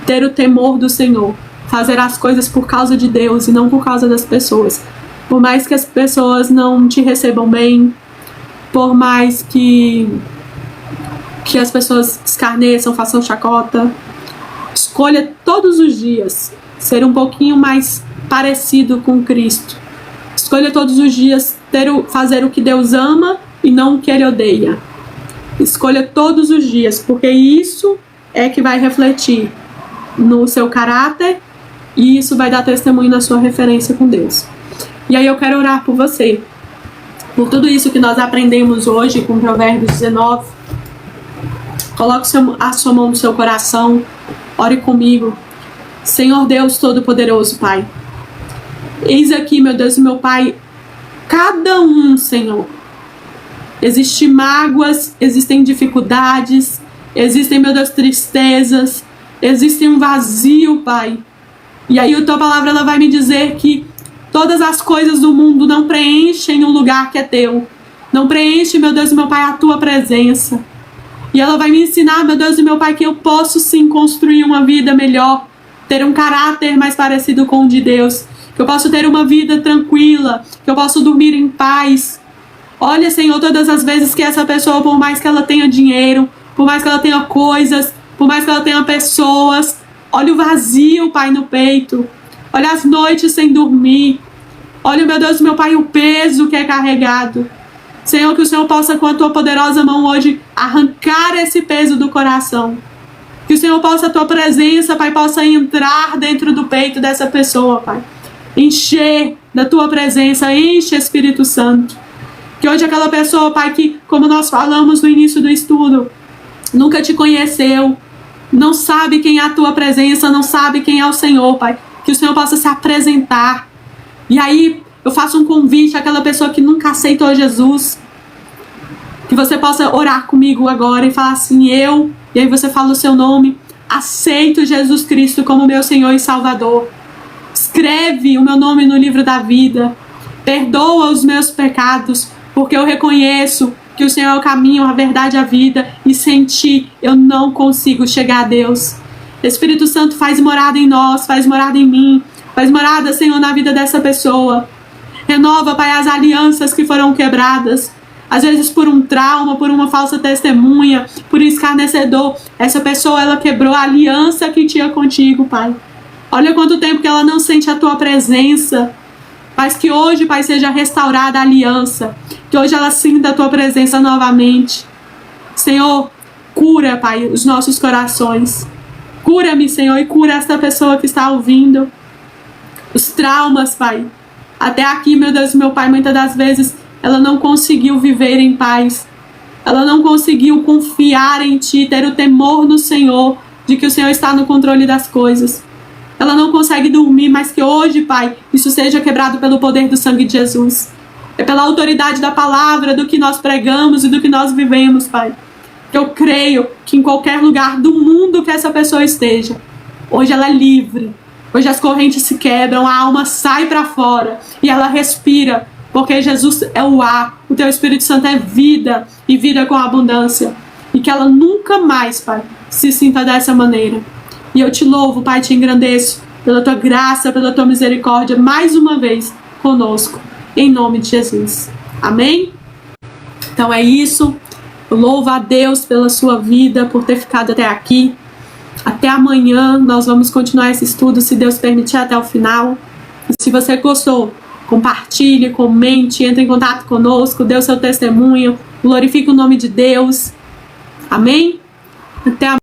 [SPEAKER 1] ter o temor do Senhor, fazer as coisas por causa de Deus e não por causa das pessoas. Por mais que as pessoas não te recebam bem, por mais que as pessoas escarneçam, façam chacota, escolha todos os dias ser um pouquinho mais parecido com Cristo. Escolha todos os dias fazer o que Deus ama e não o que Ele odeia. Escolha todos os dias, porque isso é que vai refletir no seu caráter e isso vai dar testemunho na sua referência com Deus. E aí eu quero orar por você, por tudo isso que nós aprendemos hoje com Provérbios 19. Coloque a sua mão no seu coração, ore comigo. Senhor Deus Todo-Poderoso, Pai, eis aqui, meu Deus e meu Pai, cada um, Senhor. Existem mágoas, existem dificuldades, existem, meu Deus, tristezas, existe um vazio, Pai. E aí a Tua palavra ela vai me dizer que todas as coisas do mundo não preenchem o lugar que é Teu. Não preenche, meu Deus e meu Pai, a Tua presença. E ela vai me ensinar, meu Deus e meu Pai, que eu posso sim construir uma vida melhor, ter um caráter mais parecido com o de Deus, que eu posso ter uma vida tranquila, que eu posso dormir em paz. Olha, Senhor, todas as vezes que essa pessoa, por mais que ela tenha dinheiro, por mais que ela tenha coisas, por mais que ela tenha pessoas, olha o vazio, Pai, no peito. Olha as noites sem dormir. Olha, meu Deus, meu Pai, o peso que é carregado. Senhor, que o Senhor possa, com a Tua poderosa mão hoje, arrancar esse peso do coração. Que o Senhor possa, a Tua presença, Pai, possa entrar dentro do peito dessa pessoa, Pai. Encher da Tua presença, enche, Espírito Santo. Que hoje aquela pessoa, Pai, que, como nós falamos no início do estudo, nunca Te conheceu, não sabe quem é a Tua presença, não sabe quem é o Senhor, Pai. Que o Senhor possa se apresentar. E aí, eu faço um convite àquela pessoa que nunca aceitou Jesus. Que você possa orar comigo agora e falar assim, e aí você fala o seu nome, aceito Jesus Cristo como meu Senhor e Salvador. Escreve o meu nome no livro da vida. Perdoa os meus pecados, porque eu reconheço que o Senhor é o caminho, a verdade e a vida, e sem Ti eu não consigo chegar a Deus. Espírito Santo, faz morada em nós, faz morada em mim, faz morada, Senhor, na vida dessa pessoa. Renova, Pai, as alianças que foram quebradas, às vezes por um trauma, por uma falsa testemunha, por um escarnecedor. Essa pessoa, ela quebrou a aliança que tinha contigo, Pai. Olha quanto tempo que ela não sente a Tua presença. Mas que hoje, Pai, seja restaurada a aliança. Que hoje ela sinta a Tua presença novamente. Senhor, cura, Pai, os nossos corações. Cura-me, Senhor, e cura esta pessoa que está ouvindo. Os traumas, Pai. Até aqui, meu Deus, meu Pai, muitas das vezes ela não conseguiu viver em paz. Ela não conseguiu confiar em Ti, ter o temor no Senhor, de que o Senhor está no controle das coisas. Ela não consegue dormir, mas que hoje, Pai, isso seja quebrado pelo poder do sangue de Jesus. É pela autoridade da palavra, do que nós pregamos e do que nós vivemos, Pai. Que eu creio que em qualquer lugar do mundo que essa pessoa esteja, hoje ela é livre. Hoje as correntes se quebram, a alma sai para fora e ela respira. Porque Jesus é o ar, o Teu Espírito Santo é vida e vida com abundância. e que ela nunca mais, Pai, se sinta dessa maneira. E eu te louvo, Pai, te engrandeço pela tua graça, pela tua misericórdia, mais uma vez conosco, em nome de Jesus. Amém? Então é isso. Eu louvo a Deus pela sua vida, por ter ficado até aqui. Até amanhã nós vamos continuar esse estudo, se Deus permitir, até o final. E se você gostou, compartilhe, comente, entre em contato conosco, dê o seu testemunho, glorifique o nome de Deus. Amém? Até amanhã.